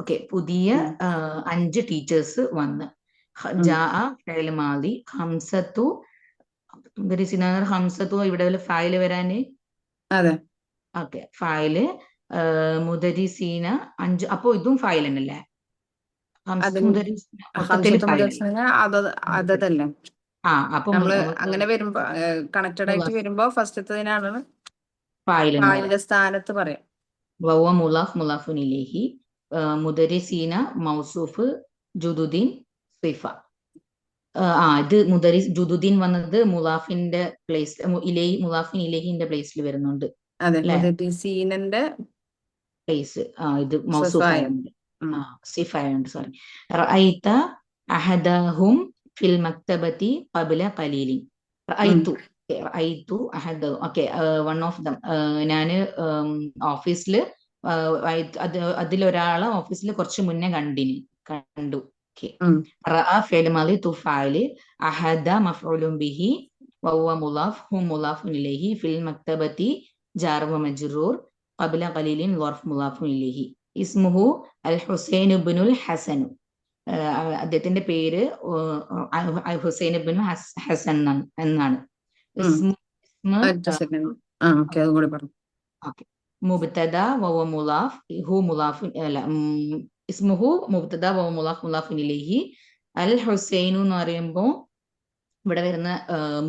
Speaker 2: ഓക്കെ, പുതിയ 5 ടീച്ചേഴ്സ് വന്ന്. ജാഅ ഫിഅൽ മാളി. ഖംസത്തു മുദരിസീന ഖംസത്തു ഇവിടെ ഫായില് വരാന്.
Speaker 1: അതെ.
Speaker 2: ഓക്കെ, ഫായില് മുദരിസീന 5. അപ്പൊ ഇതും ഫായിൽ തന്നെയല്ലേ.
Speaker 1: അതിന്
Speaker 2: മുദരിസീന മൊത്തത്തിൽ
Speaker 1: ഹംസത്ത്
Speaker 2: ഫായിലല്ലേ.
Speaker 1: മുദർസിന് അതല്ലേ
Speaker 2: അപ്പൊ
Speaker 1: നമ്മള് അങ്ങനെ വരുമ്പോ കണക്റ്റഡ് ആയിട്ട് വരുമ്പോ ഫസ്റ്റത്തേതിനാണ്
Speaker 2: ഫായിൽ എന്ന് പറയാം.
Speaker 1: ഫായിലിന്റെ സ്ഥാനത്ത് പറയാം.
Speaker 2: വഹുവ മുലാഫ് മുലാഫുൻ ഇലൈഹി. മുദരിസീന മൗസൂഫ് ജുദുദീൻ സിഫ. ഇത് ജുദുദീൻ വന്നത് മുലാഫിന്റെ പ്ലേസ് മുലാഫിൻ ഇലൈഹിന്റെ പ്ലേസിൽ വരുന്നുണ്ട്
Speaker 1: അതെ,
Speaker 2: അല്ലെ.
Speaker 1: മുദരിസീനന്റെ
Speaker 2: പ്ലേസ് ഇത്
Speaker 1: സിഫായ.
Speaker 2: മൗസൂഫായുണ്ട്. സിഫായുണ്ട്, സോറി. റഅയ്ത അഹദഹും ഫിൽ മക്തബത്തി ഖബ്ല ഖലീലിൻ. റഅയ്തു അഹദഹും. Okay, one of them. ഞാന് ഓഫീസില് അതിലൊരാളെ ഓഫീസിൽ കുറച്ച് മുന്നേ കണ്ടു. റഅ ഫിഅൽ മാളി തുഫായില്. അഹദ മഫ്ഊലുൻ ബിഹി വഹുവ മുളാഫ് ഹും മുളാഫുൻ ഇലൈഹി. ഫിൽ മക്തബത്തി ജാർ വ മജ്റൂർ ഖബ്ല ഖലീലിൻ ളർഫ് മുളാഫുൻ ഇലൈഹി. ഇസ്മുഹു അൽ ഹുസൈൻ ഇബ്നുൽ ഹസൻ. അദ്ദേഹത്തിന്റെ പേര് ഹുസൈൻ ഇബ്നു ഹസൻ എന്നാണ്. മുബ്തദ വഹുവ മുളാഫ് ഹു മുളാഫുൻ അല്ല ഇസ്മുഹു മുബ്തദ വഹുവ മുളാഫ് മുളാഫുൻ ഇലൈഹി. അൽ ഹുസൈനു എന്ന് പറയുമ്പോൾ ഇവിടെ വരുന്ന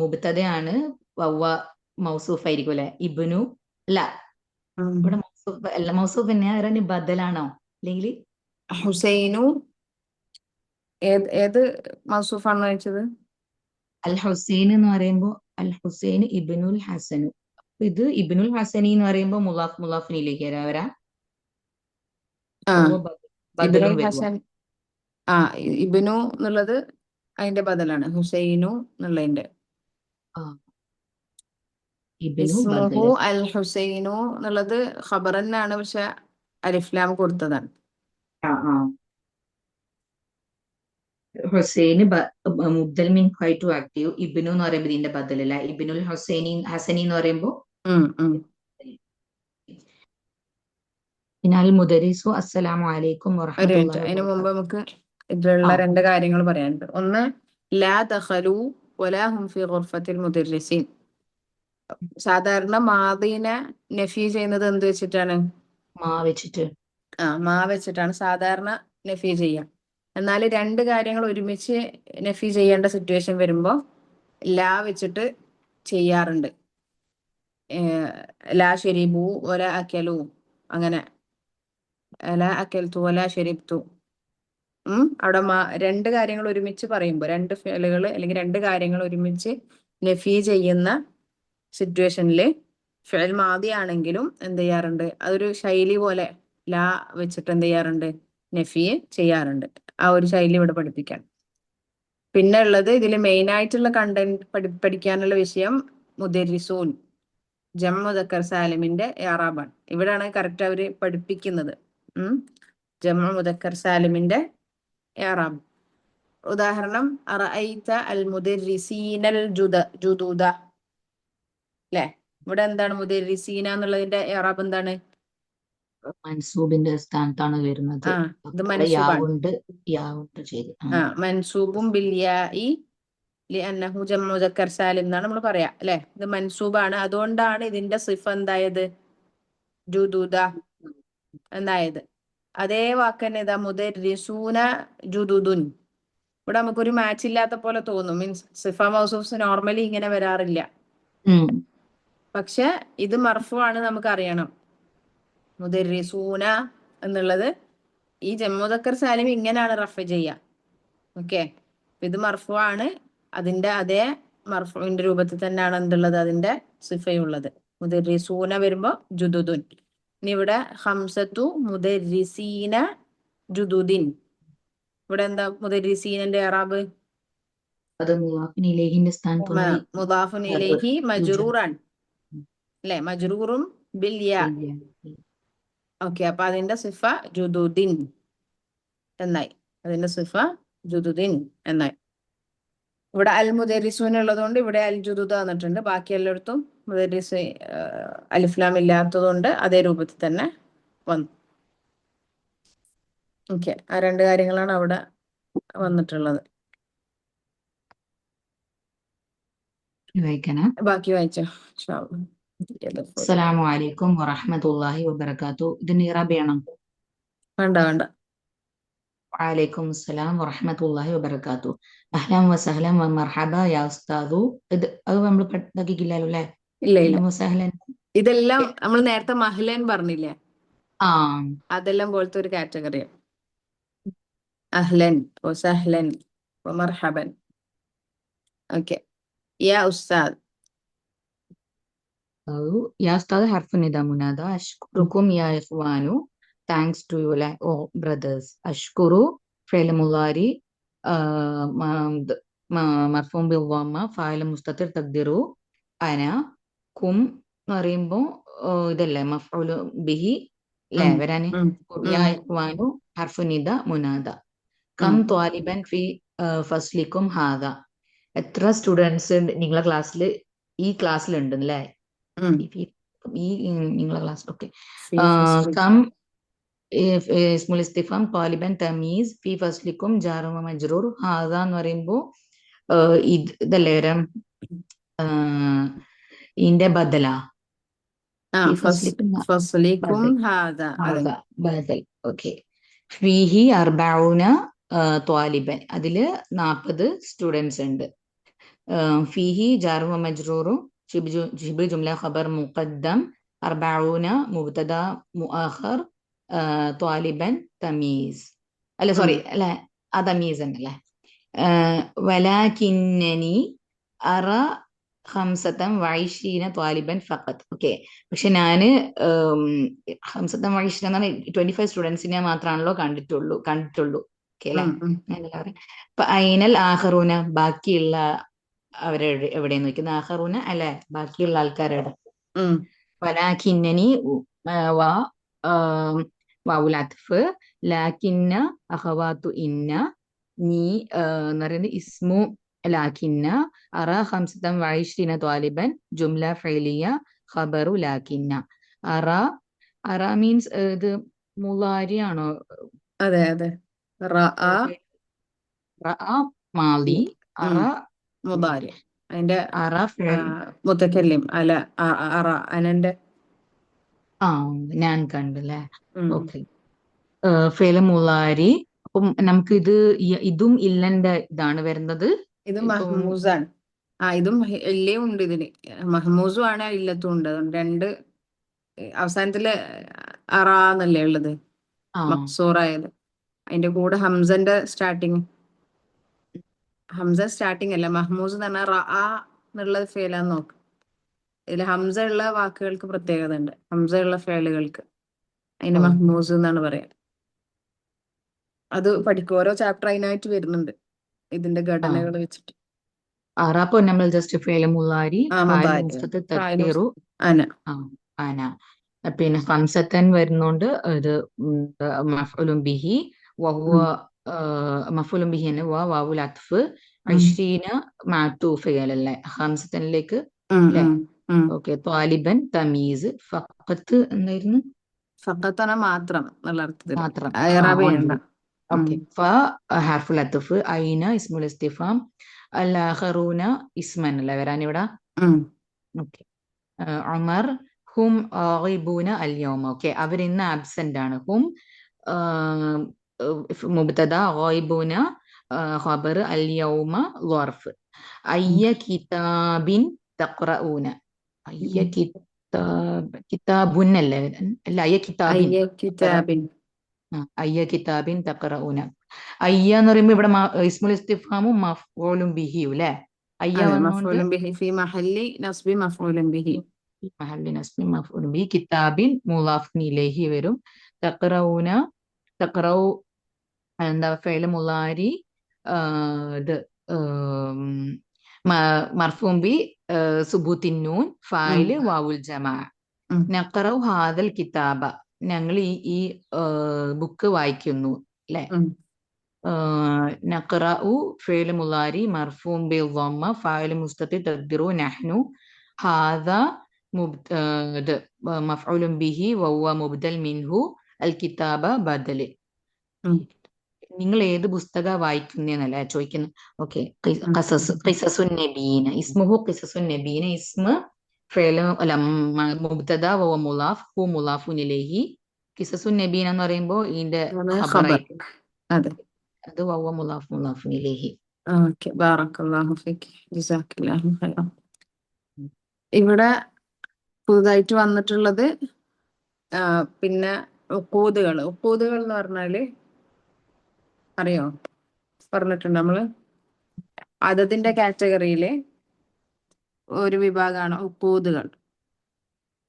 Speaker 2: മുബ്തദയാണ്. വഹുവ മൗസൂഫ് ആയിരിക്കും അല്ലെ. ഇബ്നു അല്ല, ഇവിടെ മൗസൂഫ് അല്ല. മൗസൂഫ് പിന്നെ ബദലാണോ അല്ലെങ്കിൽ
Speaker 1: ഹുസൈനു ഏത് മൗസൂഫാണ് വെച്ചത്?
Speaker 2: അൽ ഹുസൈൻ എന്ന് പറയുമ്പോൾ അൽ ഹുസൈൻ ഇബ്നുൽ ഹസനു. ഇത് ഇബ്നുൽ ഹസനി എന്ന് പറയുമ്പോൾ മുലാഫ് മുലാഫിനിലേക്ക് വരാ.
Speaker 1: ഇബ്നുൽ ഹസൻ. ഇബ്നു എന്നുള്ളത് അതിന്റെ ബദലാണ്. ഹുസൈനു എന്നുള്ളതിന്റെ ഇസ്മുഹു അൽ ഹുസൈനു എന്നുള്ളത് ഖബർ തന്നെയാണ്, പക്ഷെ അലിഫ്ലാം കൊടുത്തതാണ്.
Speaker 2: ഹുസൈന് മുബ്ദൽ മിൻ ഖൈ ടു ആക്റ്റീവ്. ഇബ്നു എന്ന് പറയുമ്പോൾ ഇതിന്റെ ബദലല്ല. ഇബ്നുൽ ഹസനി എന്ന് പറയുമ്പോൾ അൽ മുദരിസു അസ്സലാമു അലൈക്കും വറഹ്മത്തുള്ളാഹി.
Speaker 1: അതിനു മുമ്പ് നമുക്ക് ഇതിലുള്ള 2 കാര്യങ്ങൾ പറയാനുണ്ട്. ഒന്ന്, ലാ ദഖലു വലാ ഹും ഫി ഗുർഫത്തിൽ മുദരിസീൻ. സാധാരണ മാദീനെ നഫി ചെയ്യുന്നത് എന്ത് വെച്ചിട്ടാണ്?
Speaker 2: മാ വെച്ചിട്ടാണ് സാധാരണ
Speaker 1: സാധാരണ നഫി ചെയ്യാം. എന്നാൽ രണ്ട് കാര്യങ്ങൾ ഒരുമിച്ച് നഫി ചെയ്യേണ്ട സിറ്റുവേഷൻ വരുമ്പോൾ ലാ വെച്ചിട്ട് ചെയ്യാറുണ്ട്. ലാ ഷെരീബു ഒല അക്കലു, അങ്ങനെ ലാ അക്കൽത്തു ഒല ഷെരീബ്തു. അവിടെ രണ്ട് കാര്യങ്ങൾ ഒരുമിച്ച് പറയുമ്പോൾ, രണ്ട് ഫേലുകൾ അല്ലെങ്കിൽ രണ്ട് കാര്യങ്ങൾ ഒരുമിച്ച് നഫി ചെയ്യുന്ന സിറ്റുവേഷനിൽ ഫിഅൽ മാദി ആണെങ്കിലും എന്ത് ചെയ്യാറുണ്ട്, അതൊരു ശൈലി പോലെ ലാ വെച്ചിട്ട് എന്ത് ചെയ്യാറുണ്ട്, നഫി ചെയ്യാറുണ്ട്. ആ ഒരു ശൈലി ഇവിടെ പഠിപ്പിക്കാൻ. പിന്നെ ഉള്ളത് ഇതിൽ മെയിൻ ആയിട്ടുള്ള കണ്ടന്റ് പഠിക്കാനുള്ള വിഷയം മുദരിസൂൻ ജംഉ മുദക്കർ സാലിമിന്റെ ഇഅ്റാബാണ്. ഇവിടെയാണ് കറക്റ്റ് അവര് പഠിപ്പിക്കുന്നത്. ജംഉ മുദക്കർ സാലിമിന്റെ ഇഅ്റാബ്. ഉദാഹരണം അറഅയ്ത അൽ മുദരിസീനൽ ജുദൂദ. അല്ലെ, ഇവിടെ എന്താണ് മുദരിസീന എന്നുള്ളതിന്റെ ഇഅ്റാബ് എന്താണ്?
Speaker 2: മൻസൂബിന്റെ സ്ഥാനത്താണ് വരുന്നത്.
Speaker 1: ഇത് മൻസൂബാണ്.
Speaker 2: ശരി.
Speaker 1: മൻസൂബും ബിൽ യാഇ ലിഅന്നഹു ജംഉ മുദക്കർ സാലിം എന്നാണ് നമ്മൾ പറയാ, അല്ലെ. ഇത് മൻസൂബാണ്, അതുകൊണ്ടാണ് ഇതിന്റെ സിഫ എന്തായത്, ജുദൂദ എന്നായത്. അതേ വാക്ക് തന്നെ ഇതാ മുദരിസൂന ജുദുദുൻ. ഇവിടെ നമുക്കൊരു മാച്ച് ഇല്ലാത്ത പോലെ തോന്നും. മീൻസ് സിഫ മൗസൂഫ് നോർമലി ഇങ്ങനെ വരാറില്ല. പക്ഷെ ഇത് മർഫു ആണ്, നമുക്ക് അറിയണം. മുദരിസൂന എന്നുള്ളത് ഈ ജംഉ മുദക്കർ സാലിം ഇങ്ങനെയാണ് റഫ് ചെയ്യുക. ഓക്കെ, ഇത് മർഫു ആണ്, അതിന്റെ അതേ മർഫുവിന്റെ രൂപത്തിൽ തന്നെയാണ് എന്തുള്ളത്, അതിന്റെ സിഫയുള്ളത്. മുദരിസൂന വരുമ്പോ ജുദുദുൻ. ഇനി ഇവിടെ ഹംസത്തു മുദരിസീന ജുദുദിൻ. ഇവിടെ എന്താ മുദരിസീനന്റെ ഇഅ്റാബ്?
Speaker 2: അത് മുദാഫിൻ ഇലൈഹിന്റെ സ്ഥാനത്തുള്ള
Speaker 1: മുദാഫിൻ ഇലൈഹി മജ്റൂറാൻ, അല്ലെ, മജ്റൂറും ബിൽ യാ. ഓക്കെ, അപ്പൊ അതിന്റെ സിഫ ജുദുദിൻ എന്നായി. അതിന്റെ സിഫ ജുദുദിൻ എന്നായി. ഇവിടെ അൽ മുദരിസൂൻ ഉള്ളതുകൊണ്ട് ഇവിടെ അൽ ജുദുദ വന്നിട്ടുണ്ട്. ബാക്കി എല്ലായിടത്തും മുദരിസ് അലിഫ്ലാം ഇല്ലാത്തതുകൊണ്ട് അതേ രൂപത്തിൽ തന്നെ വന്നു. ഓക്കെ, ആ രണ്ട് കാര്യങ്ങളാണ് അവിടെ വന്നിട്ടുള്ളത്. ബാക്കി വായിച്ചോ.
Speaker 2: അസ്സലാമു അലൈക്കും വറഹ്മത്തുള്ളാഹി വബറകാതുഹു. ഇതിന് ഇറാബ് ചെയ്യണം?
Speaker 1: വേണ്ട.
Speaker 2: വഅലൈക്കും അസ്സലാം വറഹ്മത്തുള്ളാഹി വബറകാതുഹു. അഹ്ലൻ വസഹ്ലൻ വമർഹബ യാ ഉസ്താദു. ഇത് അത് നമ്മൾ പഠിക്കില്ലല്ലോ അല്ലേ?
Speaker 1: ഇല്ല. ഇതെല്ലാം നമ്മൾ നേരത്തെ മഹ്ലൻ പറഞ്ഞില്ലേ, അതെല്ലാം പോലത്തെ ഒരു കാറ്റഗറിയാണ്. അഹ്ലൻ വസഹ്ലൻ വമർഹബൻ. ഓക്കെ, യാ ഉസ്താദ്.
Speaker 2: യാ ഉസ്താദ് ഹർഫ് നിദാ മുനാദ. അഷ്കുറുക്കും യാ ഇഖ്വാനു. Thanks to you O brothers. അഷ്കുറു ഫിഅൽ മുളാരി മർഫൂഉൻ ബിൽ ദമ്മ ഫാഇൽ മുസ്തതിർ തഖ്ദിറു അന. കും എന്ന് പറയുമ്പോ ഇതല്ലേ മഫ്ഊൽ ബിഹി അല്ലേ വരാന്. യാ ഇഖ്വാനു ഹർഫ് നിദ മുനാദ. കം ത്വാലിബൻ ഫി ഫസ്ലിക്കും ഹാദ. എത്ര സ്റ്റുഡൻസ് നിങ്ങളെ ക്ലാസ്സിൽ ഈ ക്ലാസ്സിലുണ്ട് അല്ലേ? ഈ നിങ്ങളെ ക്ലാസ്സിൽ. ഓക്കെ. കം ഇസ്മുൽ ഇസ്തിഫാം ത്വാലിബൻ തമീസ് ഫി ഫസ്ലിക്കും ജാറു മജ്റൂർ. ഹാദ എന്ന് പറയുമ്പോ ഇതല്ലേ വരാം, ഇതിന്റെ ബദലാ. ബദൽ. ഓക്കെ. ഫീഹി അർബഊന ത്വാലിബൻ. അതില് 40 സ്റ്റുഡൻസ് ഉണ്ട്. ഫീഹി ജാറു മജ്റൂറും ഷിബ് ജുംല ഖബർ മുഖദ്ദം അർബഊന മുബ്തദ മുഅഖർ ത്വാലിബൻ തമീസ്. അല്ല സോറി, അല്ല തമീസ് എന്നല്ലേ. വലാകിന്നനി അറ 25 ത്വാലിബൻ ഫഖത്ത്. ഓക്കെ, പക്ഷെ ഞാന് 25 എന്നാണ് 25 സ്റ്റുഡൻസിനെ മാത്രമാണല്ലോ കണ്ടിട്ടുള്ളൂ. ഓക്കെ അല്ലെ? അപ്പൊ ഐനൽ ആഖറൂന, ബാക്കിയുള്ള എവിടെയെന്ന് നോക്കുന്ന ആഖറൂന അല്ലെ, ബാക്കിയുള്ള ആൾക്കാരുടെ. വലാകിന്നനി വാവുൽ അത്ഫ് ലാകിന്ന അഖവാതു ഇന്ന. നീ എന്ന് പറയുന്നത് ഇസ്മു ലാകിന്ന. അറ 25 ത്വാലിബൻ ജുംല ഫഇലിയ ഖബറു ലാകിന്ന. അറ മീൻസ് ഇത് മുളാരി ആണോ?
Speaker 1: അതെ.
Speaker 2: മാലി. അറ
Speaker 1: മുദാരി. അതിന്റെ
Speaker 2: അറ
Speaker 1: മുതക്കല്ലിം അല അറ അനന്റെ
Speaker 2: ഞാൻ കണ്ടല്ലേ. ഓക്കെ. ഫിഅൽ മുളാരി അപ്പം നമുക്ക് ഇതും ഇല്ലന്റെ ഇതാണ് വരുന്നത്.
Speaker 1: ഇത്
Speaker 2: ഇപ്പം
Speaker 1: മഹ്മൂസാണ്. ഇതും ഇല്ലയും ഉണ്ട് ഇതിന്. മഹ്മൂസും ആണ്, ഇല്ലത്തും ഉണ്ട്. അതുകൊണ്ട് രണ്ട് അവസാനത്തില് അറാന്നല്ലേ ഉള്ളത്, മക്സൂറായത്. അതിന്റെ കൂടെ ഹംസന്റെ സ്റ്റാർട്ടിങ്, ഹംസ സ്റ്റാർട്ടിങ് അല്ല, മഹ്മൂസ് എന്ന് പറഞ്ഞാൽ റഅ എന്നുള്ളത് ഫേലാന്ന് നോക്ക്. ഇതിൽ ഹംസ ഉള്ള വാക്കുകൾക്ക് പ്രത്യേകത ഉണ്ട്. ഹംസ ഉള്ള ഫേലുകൾക്ക് അതിന് മഹ്മൂസ് എന്നാണ് പറയാ. അത് പഠിക്കും. ഓരോ ചാപ്റ്റർ അതിനായിട്ട് വരുന്നുണ്ട് ഇതിന്റെ ഘടനകൾ വെച്ചിട്ട്.
Speaker 2: അപ്പൊ നമ്മൾ ജസ്റ്റ് ഫേല് മുലാരി
Speaker 1: അന
Speaker 2: അന. പിന്നെ ഹംസത്തൻ വരുന്നുണ്ട്. ഇത് മഫ്ഉലുൻ ബിഹി വഹുവ മഫ്ഉലുൻ ബിഹി തന്നെ വാവുൽ അത്ഫ് ഇശ്രീന മാത്തൂഫ് അല്ലേ ഹംസത്തനിലേക്ക് അല്ലേ? ഓക്കെ. ത്വാലിബൻ തമീസ് ഫഖത്ത് എന്തായിരുന്നു?
Speaker 1: ഫഖത്തന മാത്രം എന്നുള്ള അർത്ഥത്തിൽ
Speaker 2: മാത്രം.
Speaker 1: ഇറാബ് ചെയ്യണ്ട.
Speaker 2: ഓക്കെ. ഫ ഹർഫുൽ അത്ഫ്, ഐന ഇസ്മുൽ ഇസ്തിഫാം, അൽ ആഖറൂന ഇസ്മൻ അല്ലേ വരാൻ ഇവിടെ? ഓക്കെ. ഉമർ ഹും ഗൈബൂന അൽ യൗമ. ഓക്കെ, അവർ ഇന്ന് ആബ്സെന്റ് ആണ്. ഹും മുബ്തദ, ഗൈബൂന ഖബർ, അൽ യൗമ ളർഫ്. അയ്യ കിതാബിൻ തഖ്റഊന. അയ്യ കിതാബുൻ അല്ലേ? അല്ല, അയ്യ കിതാബിൻ. അയ്യ കിതാബിൻ തഖ്റഊന. അയ്യ എന്ന് പറയുമ്പോൾ ഇവിടെ ഇസ്മുൽ ഇസ്തിഫാമും മഫ്ഊലുൻ ബിഹിയും അല്ലേ? അയ്യ വന്നുകൊണ്ട്
Speaker 1: ഫി മഹല്ലി നസ്ബി മഫ്ഊലുൻ ബിഹി,
Speaker 2: മഹല്ലി നസ്ബി മഫ്ഊലുൻ ബിഹി. കിതാബിൻ മുളാഫിൻ ഇലൈഹി വരും. തഖ്റഊന, തഖ്റഊ എന്താ ഫേല് മുളാരി, ഇത് മർഫൂൻ ബി സുബൂത്തിൻ നൂൻ, ഫായില് വാവുൽ ജമാ. നഖറഉ ഹാദൽ കിതാബ, ഞങ്ങൾ ഈ ബുക്ക് വായിക്കുന്നു അല്ലെ? നഖറഉ ഫേല് മുളാരി മർഫൂൻ ബി ളമ്മ, ഫായില് മുസ്തതിർ തഖ്ദിറു നഹ്നു. ഹാദ മഫ്ഊലുൻ ബിഹി വഹുവ മുബ്ദൽ മിൻഹു, അൽ കിതാബ ബദല്. നിങ്ങൾ ഏത് പുസ്തക വായിക്കുന്നേന്നല്ലേ ചോദിക്കുന്നത്. ഓക്കെ. ഖിസസുൻ നബീന, ഇസ്മുഹു ഖിസസുൻ നബീന. ഇസ്മ ഫേല് അല്ല മുബ്തദ വഹുവ മുളാഫ്, ഹു മുളാഫുൻ ഇലൈഹി. ഖിസസുൻ നബീന എന്ന് പറയുമ്പോൾ ഇതിന്റെ ഖബറായിട്ട് അത് വഹുവ മുളാഫ് മുളാഫുൻ ഇലൈഹി.
Speaker 1: ഓക്കെ. ബാറക്കല്ലാഹു ഫീക്, ജസാക്കല്ലാഹു ഖൈറൻ. ഇവിടെ പുതുതായിട്ട് വന്നിട്ടുള്ളത് പിന്നെ ഉഖൂദുകൾ. ഉഖൂദുകൾ എന്ന് പറഞ്ഞാല് അറിയോ? പറഞ്ഞിട്ടുണ്ട് നമ്മള്. അതതിന്റെ കാറ്റഗറിയില് ഒരു വിഭാഗമാണ് ഉഖൂദുകൾ.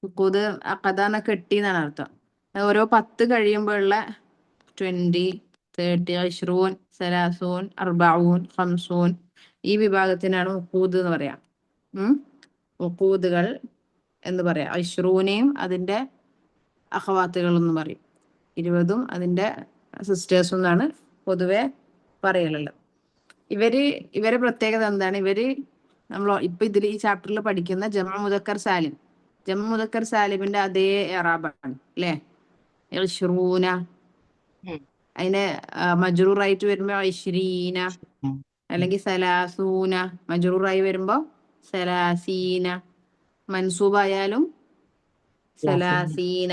Speaker 1: ഉഖൂദ് അഖദാന കെട്ടി എന്നാണ് അർത്ഥം. ഓരോ 10 കഴിയുമ്പോഴുള്ള 20, 30, 20, 30, 40, 50 ഈ വിഭാഗത്തിനാണ് ഉഖൂദ് എന്ന് പറയാം. ഉഖൂദുകൾ എന്ന് പറയാം. 20നെയും അതിന്റെ അഖവാത്തുകൾ എന്ന് പറയും. 20ഉം അതിന്റെ സിസ്റ്റേഴ്സും എന്നാണ് പൊതുവെ പറയലുള്ളത്. ഇവരെ പ്രത്യേകത എന്താണ്? നമ്മൾ ഇപ്പൊ ഈ ചാപ്റ്ററിൽ പഠിക്കുന്ന ജംഉ മുദക്കർ സാലിം, ജംഉ മുദക്കർ സാലിമിന്റെ അതേ ഇറാബാണ് അല്ലേ? ഇശ്റൂന അതിനെ മജ്റൂറായിട്ട് വരുമ്പോ ഇശ്രീന, അല്ലെങ്കിൽ സലാസൂന. മജ്റൂറായി വരുമ്പോ സലാസീന, മൻസൂബായാലും സലാസീന,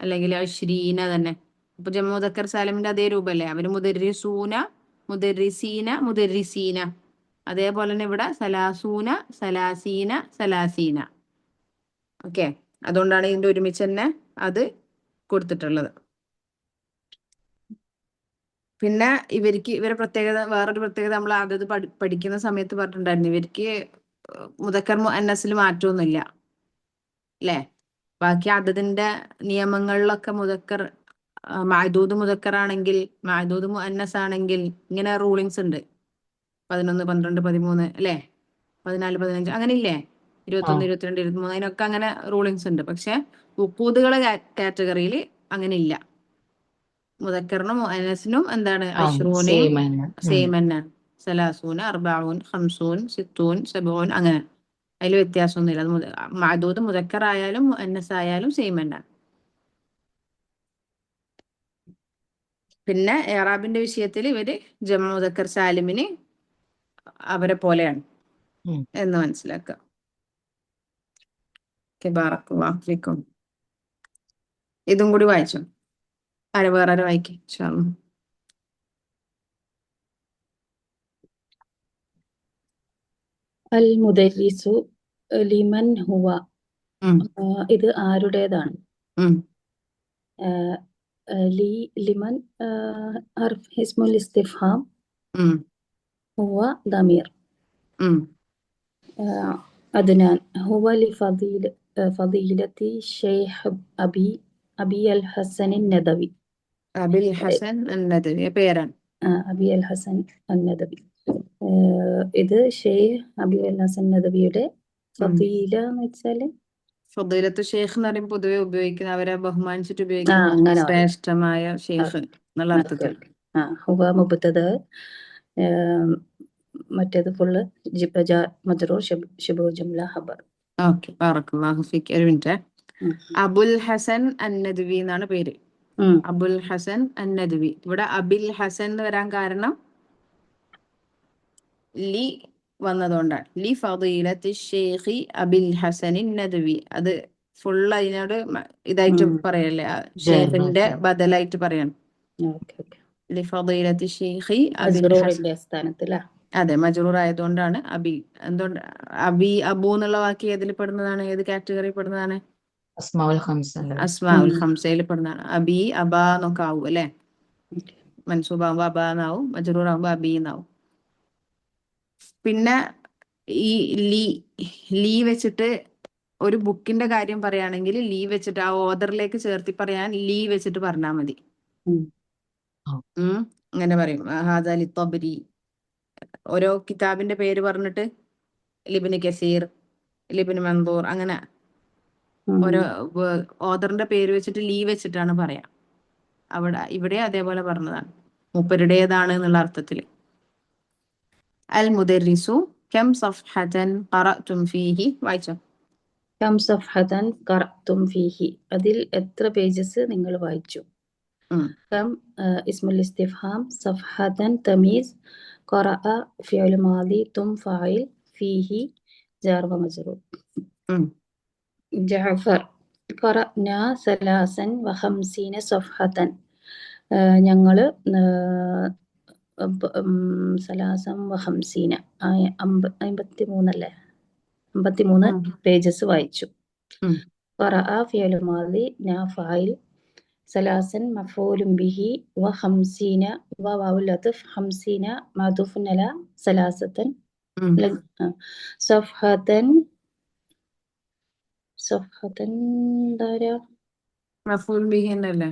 Speaker 1: അല്ലെങ്കിൽ ഇശ്രീന തന്നെ. അപ്പൊ ജംഉ മുദക്കർ സാലിമിന്റെ അതേ രൂപല്ലേ? അവര് മുദർരിസൂന, മുദർരിസീന, മുദർരിസീന. അതേപോലെ തന്നെ ഇവിടെ സലാസൂന, സലാസീന, സലാസീന. ഓക്കെ. അതുകൊണ്ടാണ് ഇതിന്റെ ഒരുമിച്ച് തന്നെ അത് കൊടുത്തിട്ടുള്ളത്. പിന്നെ ഇവരെ പ്രത്യേകത, വേറൊരു പ്രത്യേകത നമ്മൾ അതത് പഠിക്കുന്ന സമയത്ത് പറഞ്ഞിട്ടുണ്ടായിരുന്നു. ഇവർക്ക് മുദക്കർ മുഅന്നസിൽ മാറ്റമൊന്നുമില്ല അല്ലേ? ബാക്കി അതതിന്റെ നിയമങ്ങളിലൊക്കെ മുദക്കർ മഅദൂദ് മുദക്കർ ആണെങ്കിൽ, മഅദൂദ് മുഅന്നസ് ആണെങ്കിൽ ഇങ്ങനെ റൂളിങ്സ് ഉണ്ട്. 11, 12, 13 അല്ലേ? 14, 15 അങ്ങനെ ഇല്ലേ? 21, 22, 23 അതിനൊക്കെ അങ്ങനെ റൂളിങ്സ് ഉണ്ട്. പക്ഷെ ഉഖൂദുകളെ കാറ്റഗറിയിൽ അങ്ങനെ ഇല്ല. മുദക്കറിനും മുഅന്നസിനും എന്താണ്? ഇശ്റൂനയും സെയിം തന്നെ. സലാസൂന, 40, 50, 60, 70 അങ്ങനെ. അതിൽ വ്യത്യാസമൊന്നുമില്ല. അത് മഅദൂദ് മുദക്കർ ആയാലും മുഅന്നസ് ആയാലും സെയിം തന്നെ. പിന്നെ ഇറാബിന്റെ വിഷയത്തിൽ ഇവര് ജംഉ മുദക്കർ സാലിമിന് അവരെ പോലെയാണ് എന്ന് മനസ്സിലാക്കുക. ബാറക്കല്ലാഹു ഫീക്കും. ഇതും കൂടി വായിച്ചു. വേറെ വായിക്കും. ഇൻഷാ അല്ലാഹ്.
Speaker 4: അൽ മുദരിസു ലിമൻ ഹുവ.
Speaker 1: ഉം,
Speaker 4: ഇത് ആരുടേതാണ്?
Speaker 1: ഉം,
Speaker 4: ലിമൻ ഹർഫ് ഇസ്മുൽ ഇസ്തിഫ്ഹാം,
Speaker 1: ഉം,
Speaker 4: ഹുവ ദമീർ.
Speaker 1: ഉം.
Speaker 4: അദ്നാൻ ഹുവ ഫദീലത്തി ഷെയ്ഖ് അബി അൽ ഹസൻ നദവി.
Speaker 1: അബിൽ ഹസൻ അന്നദവി പേരാണ്.
Speaker 4: അബി അൽ ഹസൻ അന്നദവി. ഇത് ഷെയ്ഖ് അബി അൽ ഹസൻ നദവിയുടെ ഫദീല എന്ന് വെച്ചാല്
Speaker 1: ഫദീലത്ത് ഷെയ്ഖ് എന്ന് പറയുമ്പോൾ പൊതുവെ ഉപയോഗിക്കുന്ന അവരെ ബഹുമാനിച്ചിട്ട്
Speaker 4: അങ്ങനെ
Speaker 1: ഉപയോഗിക്കുന്ന
Speaker 4: പറയാം.
Speaker 1: ശ്രേഷ്ഠമായ ഷെയ്ഖ് എന്നുള്ള അർത്ഥത്തിൽ.
Speaker 4: ഹുവ മുബ്തദ, മറ്റേത് ഫുള്ള് മജ്റൂർ ശിബു ജുംല ഖബർ.
Speaker 1: ഓക്കെ, ബറക്കല്ലാഹു ഫീക്ക്. ഒരു മിനിറ്റ്. അബുൽ ഹസൻ അന്നദ്വി എന്നാണ് പേര്. അബുൽ ഹസൻ അന്നദ്വി. ഇവിടെ അബിൽ ഹസൻ എന്ന് വരാൻ കാരണം ലി വന്നതുകൊണ്ടാണ്. ലി ഫദീലത്തി ഷെയ്ഖി അബിൽ ഹസൻ നദ്വി. അത് ഫുൾ അതിനോട് ഇതായിട്ട് പറയല്ലേ, ഷെയ്ഖിന്റെ ബദലായിട്ട് പറയണം. ലി ഫദീലത്തി ഷെയ്ഖി അബിൽ ഹസൻ.
Speaker 4: സ്ഥാനത്തിലാ.
Speaker 1: അതെ, മജ്റൂർ ആയതുകൊണ്ടാണ് അബി. എന്തുകൊണ്ട് അബി അബു എന്നുള്ള വാക്ക് ഏതിൽ പെടുന്നതാണ്? ഏത് കാറ്റഗറി പെടുന്നതാണ്?
Speaker 2: അസ്മാഉൽ ഖംസ.
Speaker 1: അസ്മാഉൽ ഖംസയിൽ പെടുന്നതാണ്. അബി അബ എന്നൊക്കെ ആവും അല്ലെ. മൻസൂബാകുമ്പോ അബ എന്നാവും, മജ്റൂർ ആകുമ്പോ അബി എന്നാവും. പിന്നെ ഈ ലീ വെച്ചിട്ട് ഒരു ബുക്കിന്റെ കാര്യം പറയുകയാണെങ്കിൽ ലീ വെച്ചിട്ട് ആ ഓർഡറിലേക്ക് ചേർത്തി പറയാൻ ലീ വെച്ചിട്ട് പറഞ്ഞാൽ മതി. അങ്ങനെ പറയും. ഹാദാ ലിത്തബ്രി. ഓരോ കിതാബിന്റെ പേര് പറഞ്ഞിട്ട് ലിബ്നു കസീർ, ലിബ്നു മൻദൂർ, അങ്ങനെ ഓരോ ഓദറിന്റെ പേര് വെച്ചിട്ട് ലീ വെച്ചിട്ടാണ് പറയാ. ഇവിടെ അതേപോലെ പറഞ്ഞതാണ്, മൂപ്പരുടേതാണ് എന്നുള്ള അർത്ഥത്തില്. അൽ മുദരിസു കം സഫ്ഹതൻ ഖറഅതും ഫീഹി. വായിച്ചോ.
Speaker 4: കം സഫ്ഹതൻ ഖറഅതും ഫീഹി. അതിൽ എത്ര പേജസ് നിങ്ങൾ വായിച്ചു? കം ഇസ്മുൽ ഇസ്തിഫ്ഹാം, സഫ്ഹതൻ തമീസ്, ഖറഅ ഫിഅൽ മാദി, തും ഫാഇൽ, ഫീഹി ജാർ വ മജ്റൂർ. ജഅഫർ ഖറഅന സലാസൻ വ ഖംസീന സഫ്ഹതൻ. ഞങ്ങള് സലാസം വ ഖംസീന 53 അല്ലേ, 53 പേജസ് വായിച്ചു. ഖറഅ ഫിഅൽ മാദി നാ ഫാഇൽ, സലാസൻ മഫ്ഊലുൻ ബിഹി, വ ഖംസീന വ വാവുൽ അത്ഫ്, ഖംസീന മഅ്തൂഫുൻ അലാ സലാസത്തൻ, സഫ്ഹതൻ ധാരാ
Speaker 1: മഫ്ഊൽ ബിഹി എന്നല്ലേ?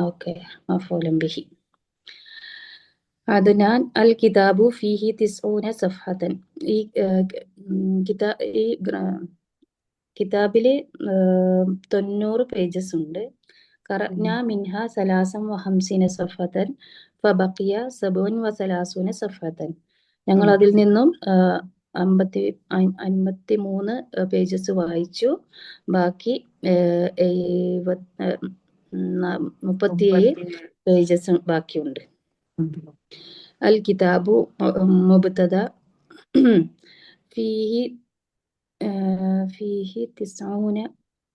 Speaker 4: ഓക്കെ, മഫ്ഊലുൻ ബിഹി. അദ്നാൻ അൽ കിതാബു ഫീഹി 90 സഫ്ഹതൻ. ഈ കിതാബില് 90 പേജസ് ഉണ്ട്. ഖറഅന മിൻഹ സലാസം വ ഖംസീന സഫ്ഹതൻ ഫബഖിയ 37 സഫ്ഹതൻ. ഞങ്ങൾ അതിൽ നിന്നും 53 പേജസ് വായിച്ചു. ബാക്കി 37 പേജസ് ബാക്കിയുണ്ട്. അൽ കിതാബു മുബ്തദ ഫീഹി 90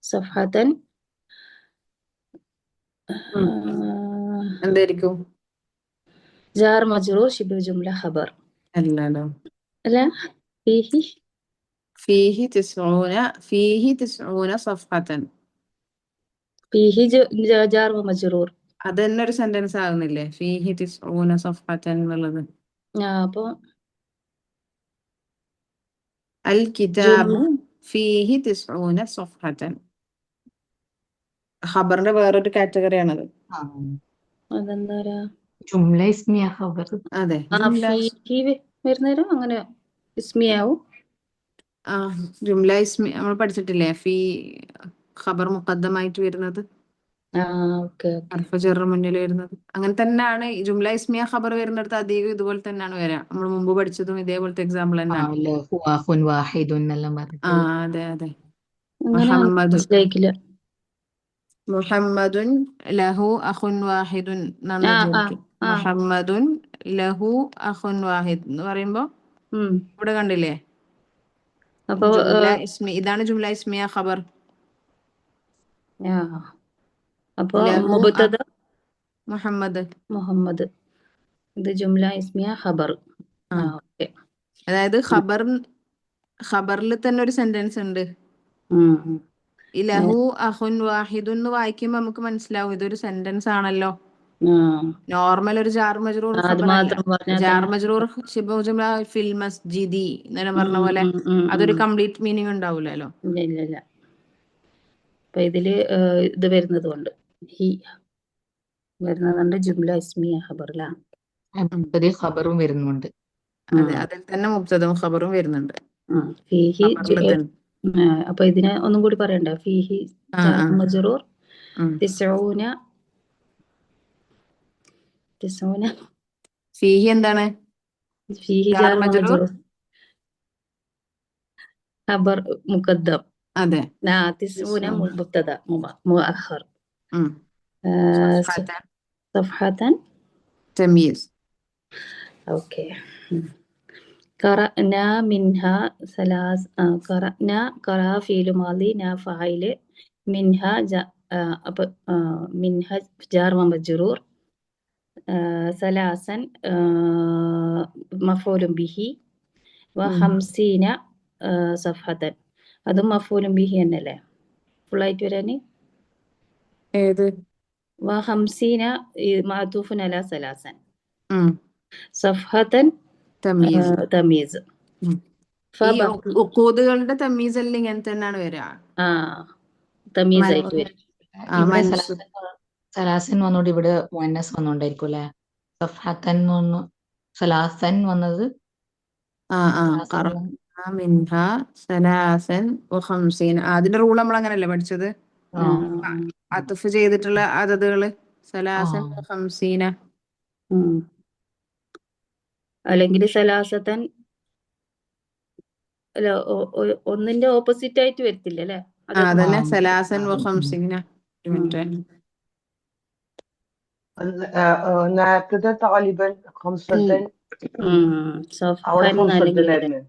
Speaker 4: സഫ്ഹതൻ.
Speaker 1: എന്തായിരിക്കും?
Speaker 4: ജാർ മജ്റൂർ ശിബു ജുംല ഖബർ.
Speaker 1: അല്ലല്ലോ.
Speaker 4: അല്ല,
Speaker 1: ഫീഹി 90 സഫ്ഹതൻ.
Speaker 4: ഫീഹി ജാർ വ മജ്റൂർ.
Speaker 1: അതന്നെ ഒരു സെന്റൻസ് ആകുന്നില്ലേ? ഫീഹി 90 സഫ്ഹതൻ എന്നുള്ളത്.
Speaker 4: അപ്പൊ
Speaker 1: അൽ കിതാബു ഫീഹി 90 സഫ്ഹതൻ ഖബറിന്റെ വേറൊരു കാറ്റഗറി ആണത്.
Speaker 4: അതെന്താ
Speaker 2: ജുംല ഇസ്മിയ ഖബർ.
Speaker 1: അതെ,
Speaker 4: ഫീഹി വരുന്നേരം അങ്ങനെ ഇസ്മിയാവും.
Speaker 1: ജുംല ഇസ്മി നമ്മൾ പഠിച്ചിട്ടില്ലേ? ഫീ ഖബർ മുഖദ്ദമായിട്ട് വരുന്നത്, ഹർഫ് ജർ മുന്നിൽ വരുന്നത്. അങ്ങനെ തന്നെയാണ് ജുംല ഇസ്മിയ ഖബർ വരുന്നിടത്ത് അധികം ഇതുപോലെ തന്നെയാണ് വരാ. നമ്മൾ മുമ്പ് പഠിച്ചതും ഇതേപോലത്തെ എക്സാമ്പിൾ തന്നെയാണ്. അതെ അതെ. മുഹമ്മദുൻ ലഹു അഖുൻ വാഹിദുൻ എന്നാണ് വിചാരിക്കും. മുഹമ്മദുൻ ലഹു അഖുൻ വാഹിദ് എന്ന് പറയുമ്പോ ഇവിടെ കണ്ടില്ലേ, ഇതാണ് ജുംല ഇസ്മിയ ഖബർ.
Speaker 4: അപ്പൊ മുഹമ്മദ്, ഇത് ജുംല ഇസ്മിയ ഖബർ. ഓക്കേ.
Speaker 1: അതായത് ഖബറിൽ തന്നെ ഒരു സെന്റൻസ് ഉണ്ട്.
Speaker 4: ഉം, ഉം.
Speaker 1: ഇലഹു അഹുൻ വാഹിദുൻ എന്ന് വായിക്കുമ്പോ നമുക്ക് മനസ്സിലാവും ഇതൊരു സെന്റൻസ് ആണല്ലോ.
Speaker 4: ആ,
Speaker 1: നോർമൽ ഒരു ജാർ മജ്റൂർ
Speaker 4: അത്
Speaker 1: ഖബറല്ല.
Speaker 4: മാത്രം പറഞ്ഞാൽ
Speaker 1: ജാർ
Speaker 4: തന്നെ
Speaker 1: മജ്റൂർ ശിബു ജുംല ഫിൽ മസ്ജിദി എന്നെ പറഞ്ഞ
Speaker 4: ഉം,
Speaker 1: പോലെ
Speaker 4: ഉം, ഉം,
Speaker 1: അതൊരു
Speaker 4: ഉം.
Speaker 1: കംപ്ലീറ്റ് മീനിങ് ഉണ്ടാവൂലല്ലോ.
Speaker 4: ഇല്ല ഇല്ല ഇല്ല. അപ്പൊ ഇതില് ഇത് വരുന്നത് കൊണ്ട് ഹി വരുന്നതുകൊണ്ട് ജുംല ഇസ്മിയ ഖബറിലാ.
Speaker 2: മുബ്തദി ഖബറും വരുന്നുണ്ട്.
Speaker 1: അതെ, അതിൽ തന്നെ മുബ്തദയും ഖബറും വരുന്നുണ്ട്
Speaker 4: ഫീഹി
Speaker 1: ഖബറിൽ തന്നെ.
Speaker 4: അപ്പൊ ഇതിനെ ഒന്നും കൂടി പറയണ്ട. ഫീഹി
Speaker 1: ആ
Speaker 4: ജാർ
Speaker 1: ആ
Speaker 4: മജ്റൂർ
Speaker 1: ഉം.
Speaker 4: തിസ്ഊന
Speaker 1: ഫീഹി എന്താണ്?
Speaker 4: ഫീഹി
Speaker 1: ജാർ
Speaker 4: ജാർ
Speaker 1: മജ്റൂർ.
Speaker 4: മജ്റൂർ ഖബർ മുഖദ്ദം.
Speaker 1: അതെ.
Speaker 4: തിസ്ഊന മുബ്തദ മുഅഖർ.
Speaker 1: ഉം. സഫ്ഹത്തൻ
Speaker 4: സഫ്ഹതൻ
Speaker 1: തമീസ്.
Speaker 4: ഓക്കെ. قرأنا منها ثلاث قرأنا قراءة فعل ماضي نا فاعل منها منها جار ومجرور ثلاثا مفعول به وخمسين صفحة. അതും മഫൂലും ബിഹി എന്നല്ലേ ഫുള്ളായിട്ട് വരാന്?
Speaker 1: ഏത്?
Speaker 4: വഹംസീന മഅതൂഫുൻ അലാ സലാസൻ സഫ്ഹതൻ
Speaker 1: തമീസ്.
Speaker 4: തമീസ്.
Speaker 1: ഈ ഉഖൂദുകളുടെ തമീസ് എല്ലാം ഇങ്ങനെ തന്നെയാണ് വരിക.
Speaker 4: തമീസ് ആയിട്ട് വരും.
Speaker 2: ഇവിടെ സലാസൻ വന്നോണ്ട് ഇവിടെ മുഅന്നസ് വന്നോണ്ടായിരിക്കും അല്ലെ. സഫ്ഹത്തൻ വന്നു സലാസൻ വന്നത്.
Speaker 1: അതിന്റെ റൂൾ നമ്മൾ അങ്ങനല്ലേ പഠിച്ചത്? അത്ഫ് ചെയ്തിട്ടുള്ള അതതുകള് സലാസൻ ഖംസീന.
Speaker 4: അല്ലെങ്കിൽ സലാസത്തൻ അല്ല, ഒന്നിന്റെ ഓപ്പോസിറ്റ് ആയിട്ട് വരത്തില്ല അല്ലെ?
Speaker 1: അതന്നെ സലാസൻ ഖംസീന.
Speaker 3: നേരത്തെ താലിബൻ ഖംസത്തൻ അവിടെ ഖംസത്തൻ ആയിരുന്നു.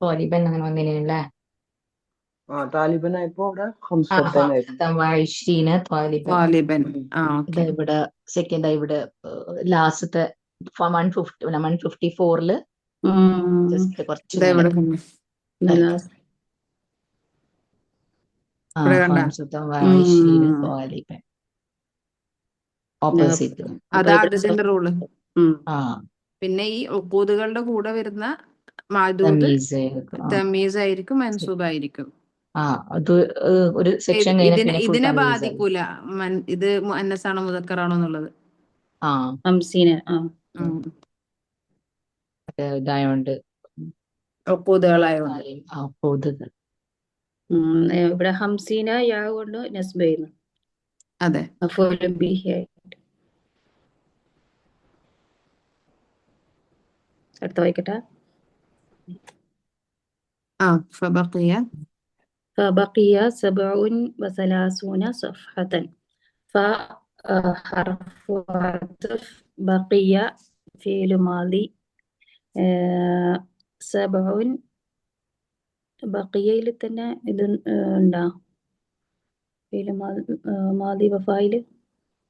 Speaker 2: താലിബൻ അങ്ങനെ വന്നില്ലേ?
Speaker 3: താലിബൻ ആയപ്പോ അവിടെ ഖംസത്തൻ ആയിരുന്നു.
Speaker 2: താലിബൻ. ഇവിടെ സെക്കൻഡ് ഇവിടെ ലാസ്റ്റത്തെ 154 ജസ്റ്റ് കുറച്ച് ഓപ്പോസിറ്റ്.
Speaker 1: അതാദ്യത്തിന്റെ റൂള്. പിന്നെ ഈ ഉഖൂദുകളുടെ കൂടെ വരുന്ന മഅദൂദ് തമീസ് ആയിരിക്കും, മൻസൂബായിരിക്കും.
Speaker 2: അത് ഒരു സെക്ഷൻ
Speaker 1: ഇതിനെ ബാധിക്കൂല ഇത് മുഅന്നസാണോ മുദക്കറാണോ എന്നുള്ളത്.
Speaker 2: ഇതായോണ്ട്
Speaker 1: ഉഖൂദുകളായോണ്ട്.
Speaker 4: ഇവിടെ ഹംസീന യാ കൊണ്ട് നസ്ബ് ചെയ്യുന്നു.
Speaker 1: അതെ.
Speaker 4: മഫൂലും ബിഹി ആയിട്ട്. അടുത്ത വായിക്കട്ടെ. فبقي 37 صفحة. حرف عطف بقي فعل ماضي 7 ബഖിയയിൽ തന്നെ ഇത് ഉണ്ടാ? ഫിഅൽ മാദി വഫായില്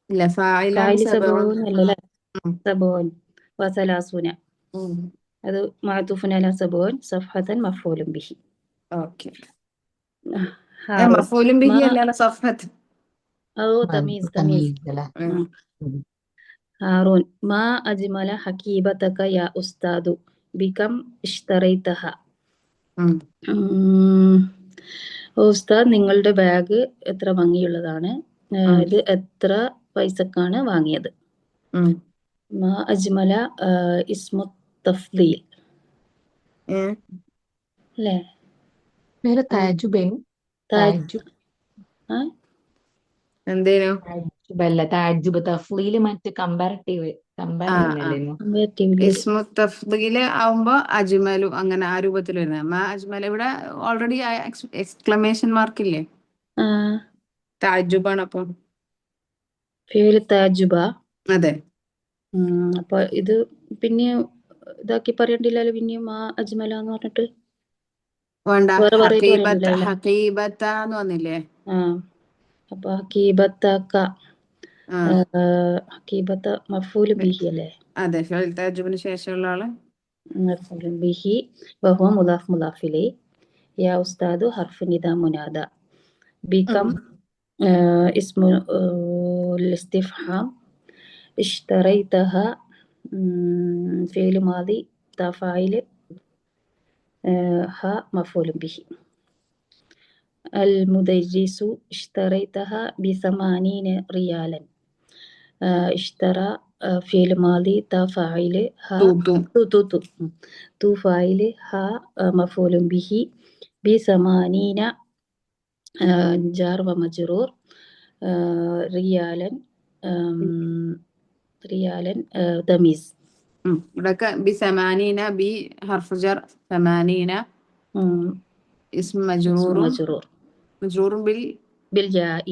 Speaker 1: ഇല്ല,
Speaker 4: ഫായില് സബൂൻ അല്ലല്ലേ? സബൂൻ വസലാസൂന. അത് മഅതൂഫുൻ അലാ സബൂൻ സഫ്ഹതൻ മഫ്ഊലുൻ ബിഹി.
Speaker 1: ഓക്കേ. മഫ്ഊലുൻ ബിഹി അല്ല സഫ്ഹത്ത്.
Speaker 4: തമീസ്. ഹാറൂൻ മാ അജ്മല ഹകീബതക യാ ഉസ്താദു ബികം ഇഷ്തറൈതഹ. ഉസ്താദ്, നിങ്ങളുടെ ബാഗ് എത്ര ഭംഗിയുള്ളതാണ്, ഇത് എത്ര പൈസക്കാണ് വാങ്ങിയത്? മാ അജ്മല ഇസ്മു തഫ്ദീൽ അല്ലേ?
Speaker 1: ഇസ്മു തഫ്ദീൽ ആവുമ്പോ അജ്മലു അങ്ങനെ ആ രൂപത്തിൽ വരുന്നത്. മാ അജ്മല ഇവിടെ ഓൾറെഡി എക്സ്ക്ലമേഷൻ മാർക്ക് ഇല്ലേ? തഅജ്ജുബാണ്. അപ്പൊ
Speaker 4: ഫിഅൽ തഅജ്ജുബ.
Speaker 1: അതെ.
Speaker 4: അപ്പൊ ഇത് പിന്നെ ഇതാക്കി പറയണ്ടില്ലല്ലോ. പിന്നെ മാ അജ്മല എന്ന് പറഞ്ഞിട്ട്
Speaker 1: വേണ്ട, ഹഖീബത്താന്ന് വന്നില്ലേ?
Speaker 4: അപ്പൊ ഹഖീബത്തക ഹഖീബത്ത മഫ്ഊൽ ബിഹി അല്ലേ?
Speaker 1: അതെ, ഫിഅൽ തഅജ്ജുബിന് ശേഷമുള്ള ആള്
Speaker 4: مفعول به وهو مضاف مضاف إليه. يا أستاذ حرف نداء منادى. بكم اسم الاستفهام. اشتريتها فعل ماضي تا فاعل ها مفعول به. المدرس اشتريتها ب80 ريالا. اشترى فعل ماضي تا فاعل ها تو فاعل ها مفعول به ب80 جار ومجرور. ريالا تمييز.
Speaker 1: ഇവിടെയൊക്കെ بثمانين بحرف جر 80 اسم مجرور مجرور
Speaker 4: بالياء.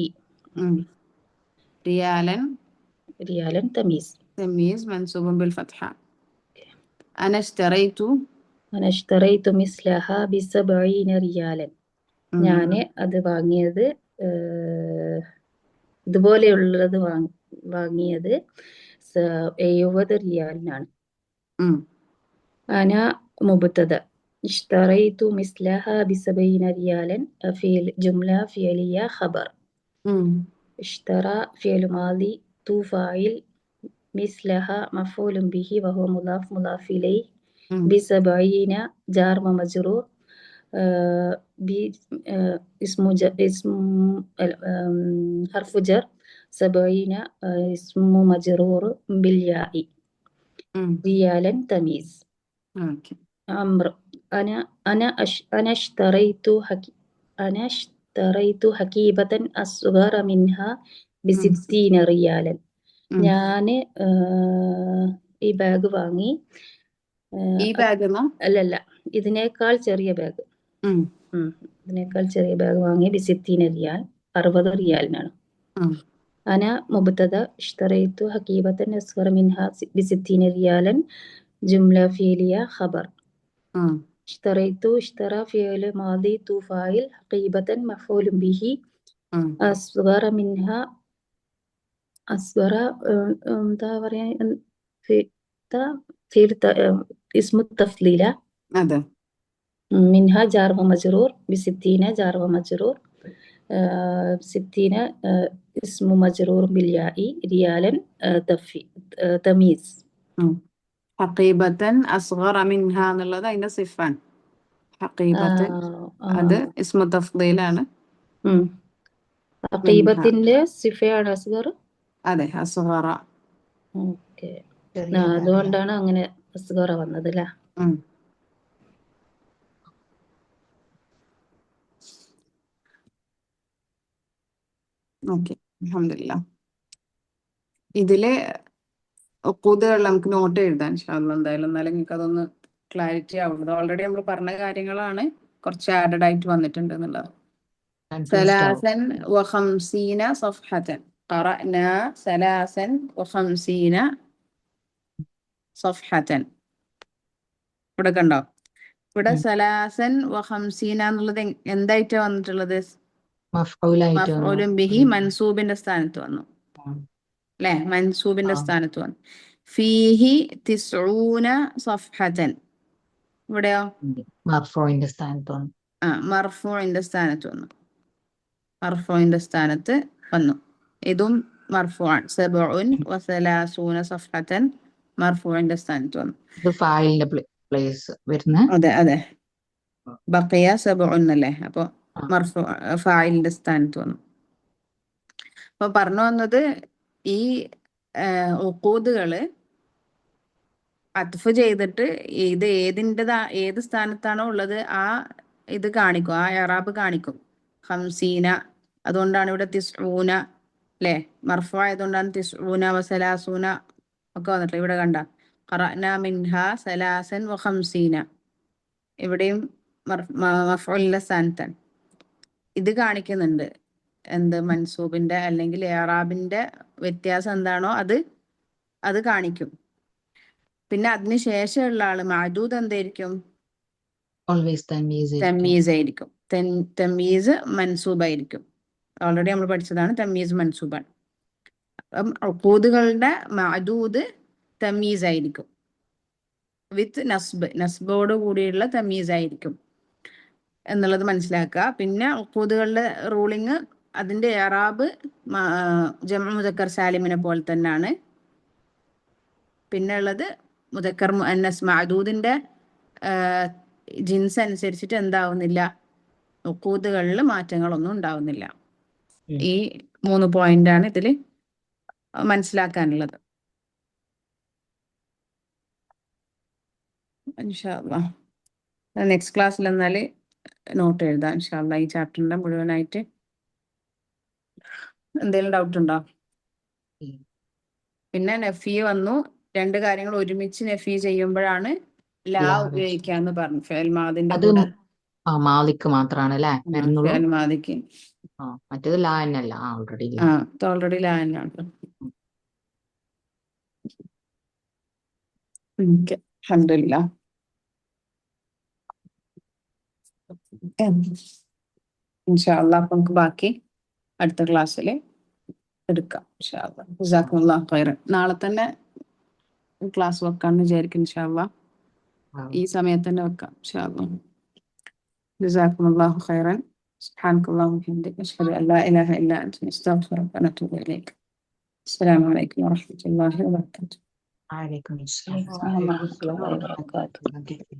Speaker 1: ريالا
Speaker 4: تمييز
Speaker 1: منصوب بالفتحة. أنا اشتريت
Speaker 4: مثلها ب70 ريالا. ഞാൻ അത് വാങ്ങിയത് ഇതുപോലെയുള്ളത് വാങ്ങിയത് 70 റിയാലിനാണ്. أنا مبتدأ. اشتريت مثلها ب70 ريالا في جملة فعلية خبر. اشترى فعل ماضي تو فاعل مثلها مفعول به وهو مضاف مضاف إليه ب70 جار ومجرور. اسم حرف جر 70 اسم مجرور بالياء. ريالا تمييز. عمرو أنا اشتريت حقيبة أصغر منها ب60 ريالا. ഞാൻ ഈ ബാഗ് വാങ്ങി. അല്ലല്ല, ഇതിനേക്കാൾ ചെറിയ ബാഗ്. ഇതിനേക്കാൾ ചെറിയ ബാഗ് വാങ്ങി ب60 റിയാൽ 60 റിയാലിനാണ്. أنا مبتدأ. اشتريت حقيبة أصغر منها ب60 ريالا جملة فعلية خبر. اشترى فعل ماضي تو فاعل حقيبة مفعول به أصغر منها എന്താ പറയാ اسم التفضيل. منها جار ومجرور ب60 جار ومجرور. 60 اسم مجرور بالياء. ريالا تمييز.
Speaker 1: حقيبة أصغر منها എന്നുള്ളത് അതിന്റെ സിഫാണ്. ഹഖീബത്ത് അത് ഇസ്മു തഫ്ദീലാണ്.
Speaker 4: ഹഖീബത്തിന്റെ സിഫയാണ് അസ്ഗർ.
Speaker 1: അതെ, അസ്ഗറ.
Speaker 4: ഓക്കെ, അതുകൊണ്ടാണ് അങ്ങനെ അസ്ഗറ വന്നത് അല്ലേ? ഓക്കെ, അൽഹംദുലില്ലാ. ഇതില് ഒക്കൂതുകൾ നമുക്ക് നോട്ട് എഴുതാൻ എന്തായാലും, എന്നാലും നിങ്ങൾക്ക് അതൊന്ന് ക്ലാരിറ്റി ആവുന്നത്. ഓൾറെഡി നമ്മൾ പറഞ്ഞ കാര്യങ്ങളാണ്, കുറച്ച് ആഡഡ് ആയിട്ട് വന്നിട്ടുണ്ട് എന്നുള്ളത്. 53 صفحة. قرأنا 53 صفحة. ഇവിടെ കണ്ടോ? ഇവിടെ 53 എന്നുള്ളത് എന്തായിട്ടാ വന്നിട്ടുള്ളത്? മഫ്ഊലുൻ ബിഹി മൻസൂബിന്റെ സ്ഥാനത്ത് വന്നു അല്ലെ? മൻസൂബിന്റെ സ്ഥാനത്ത് വന്നു. ഫീഹി 90 صفحة. ഇവിടെയോ
Speaker 2: മർഫൂഇന്റെ സ്ഥാനത്ത് വന്നു.
Speaker 1: മർഫൂഇന്റെ സ്ഥാനത്ത് വന്നു. മർഫൂഇന്റെ സ്ഥാനത്ത് വന്നു. ഇതും മർഫൂഅൻ. 37 صفحة മർഫൂഇന്റെ സ്ഥാനത്ത് വന്നു.
Speaker 2: ഇത് ഫായിലിന്റെ പ്ലേസ് വരുന്ന.
Speaker 1: അതെ, ബഖിയ 70 അല്ലേ? അപ്പൊ ഫായിലിന്റെ സ്ഥാനത്ത് വന്നു. അപ്പൊ പറഞ്ഞു വന്നത്, ഈ ഉഖൂദുകള് അത്ഫ് ചെയ്തിട്ട് ഇത് ഏത് സ്ഥാനത്താണോ ഉള്ളത് ആ ഇത് കാണിക്കും, ആ ഇറാബ് കാണിക്കും. 50, അതുകൊണ്ടാണ് ഇവിടെ 90 അല്ലെ? മർഫൂ ആയതുകൊണ്ടാണ് 90 വസലാസൂന ഒക്കെ വന്നിട്ട്. ഇവിടെ കണ്ട ഖറഅനാ മിൻഹാ 53. ഇവിടെയും മഫ്ഊലിന്റെ സ്ഥാനത്താണ്. ഇത് കാണിക്കുന്നുണ്ട് എന്ത്? മൻസൂബിന്റെ അല്ലെങ്കിൽ ഇറാബിന്റെ വ്യത്യാസം എന്താണോ അത് കാണിക്കും. പിന്നെ അതിന് ശേഷമുള്ള ആള് മഅദൂദ് എന്തായിരിക്കും? തമീസ് ആയിരിക്കും. തമീസ് മൻസൂബായിരിക്കും. ഓൾറെഡി നമ്മൾ പഠിച്ചതാണ്, തമീസ് മൻസൂബാണ്. അപ്പം ഉഖൂദുകളുടെ മഅദൂദ് തമീസ് ആയിരിക്കും. വിത്ത് നസ്ബോട് കൂടിയുള്ള തമീസ് ആയിരിക്കും എന്നുള്ളത് മനസ്സിലാക്കുക. പിന്നെ ഉഖൂദുകളുടെ റൂളിങ് അതിന്റെ ഇറാബ് ജംഉ മുദക്കർ സാലിമിനെ പോലെ തന്നെയാണ്. പിന്നെ ഉള്ളത് മുദക്കർ മുഅന്നസ് മഅദൂദിന്റെ ജിൻസ് അനുസരിച്ചിട്ട് എന്താവുന്നില്ല, ഉഖൂദുകളിൽ മാറ്റങ്ങളൊന്നും ഉണ്ടാവുന്നില്ല. ഈ 3 പോയിന്റാണ് ഇതിൽ മനസ്സിലാക്കാനുള്ളത്. ഇൻഷാ അല്ലാഹ് നെക്സ്റ്റ് ക്ലാസ്സിൽ എന്നാൽ നോട്ട് എഴുതാം ഇൻഷാ അല്ലാഹ്. ഈ ചാപ്റ്ററിന്റെ മുഴുവനായിട്ട് എന്തെങ്കിലും ഡൗട്ട് ഉണ്ടോ? പിന്നെ നഫി വന്നു. 2 കാര്യങ്ങൾ ഒരുമിച്ച് നഫി ചെയ്യുമ്പോഴാണ് ലാ ഉപയോഗിക്കാന്ന് പറഞ്ഞു. ഫിഅൽ മാദിന്റെ
Speaker 2: അത്
Speaker 1: കൂടെ
Speaker 2: മാലിക്ക് മാത്രാണ് അല്ലേ വരുന്നുള്ളൂ.
Speaker 1: ഫിഅൽ മാദിക്ക്
Speaker 2: മറ്റേത് ലാ തന്നെയല്ല ഓൾറെഡി.
Speaker 1: ഓൾറെഡി ലാ തന്നെയാണ്. അൽഹംദുലില്ലാഹ്. ഇൻഷാ അല്ലാഹ് അപ്പൊ നമുക്ക് ബാക്കി അടുത്ത ക്ലാസ്സിൽ എടുക്കാം ഇൻഷാ അല്ലാഹ്. ജസാക്കുമുല്ലാഹു ഖൈറൻ. നാളെ തന്നെ ക്ലാസ് വെക്കാന്ന് വിചാരിക്കും ഇൻഷാ അല്ലാഹ്. ഈ സമയത്ത് തന്നെ വെക്കാം ഇൻഷാ അല്ലാഹ്. ജസാക്കുമുല്ലാഹു ഖൈറൻ. സുബ്ഹാനക്കല്ലാഹുമ്മ വബിഹംദിക അശ്ഹദു അൻ ലാ ഇലാഹ ഇല്ലാ അൻത അസ്തഗ്ഫിറുക വ അത്തൂബു ഇലൈക്. അസ്സലാമു അലൈക്കും വറഹ്മത്തുള്ളാഹി വബറകാതുഹു.
Speaker 2: വഅലൈക്കും
Speaker 4: വറഹ്മത്തുള്ളാഹി വബറകാതുഹു.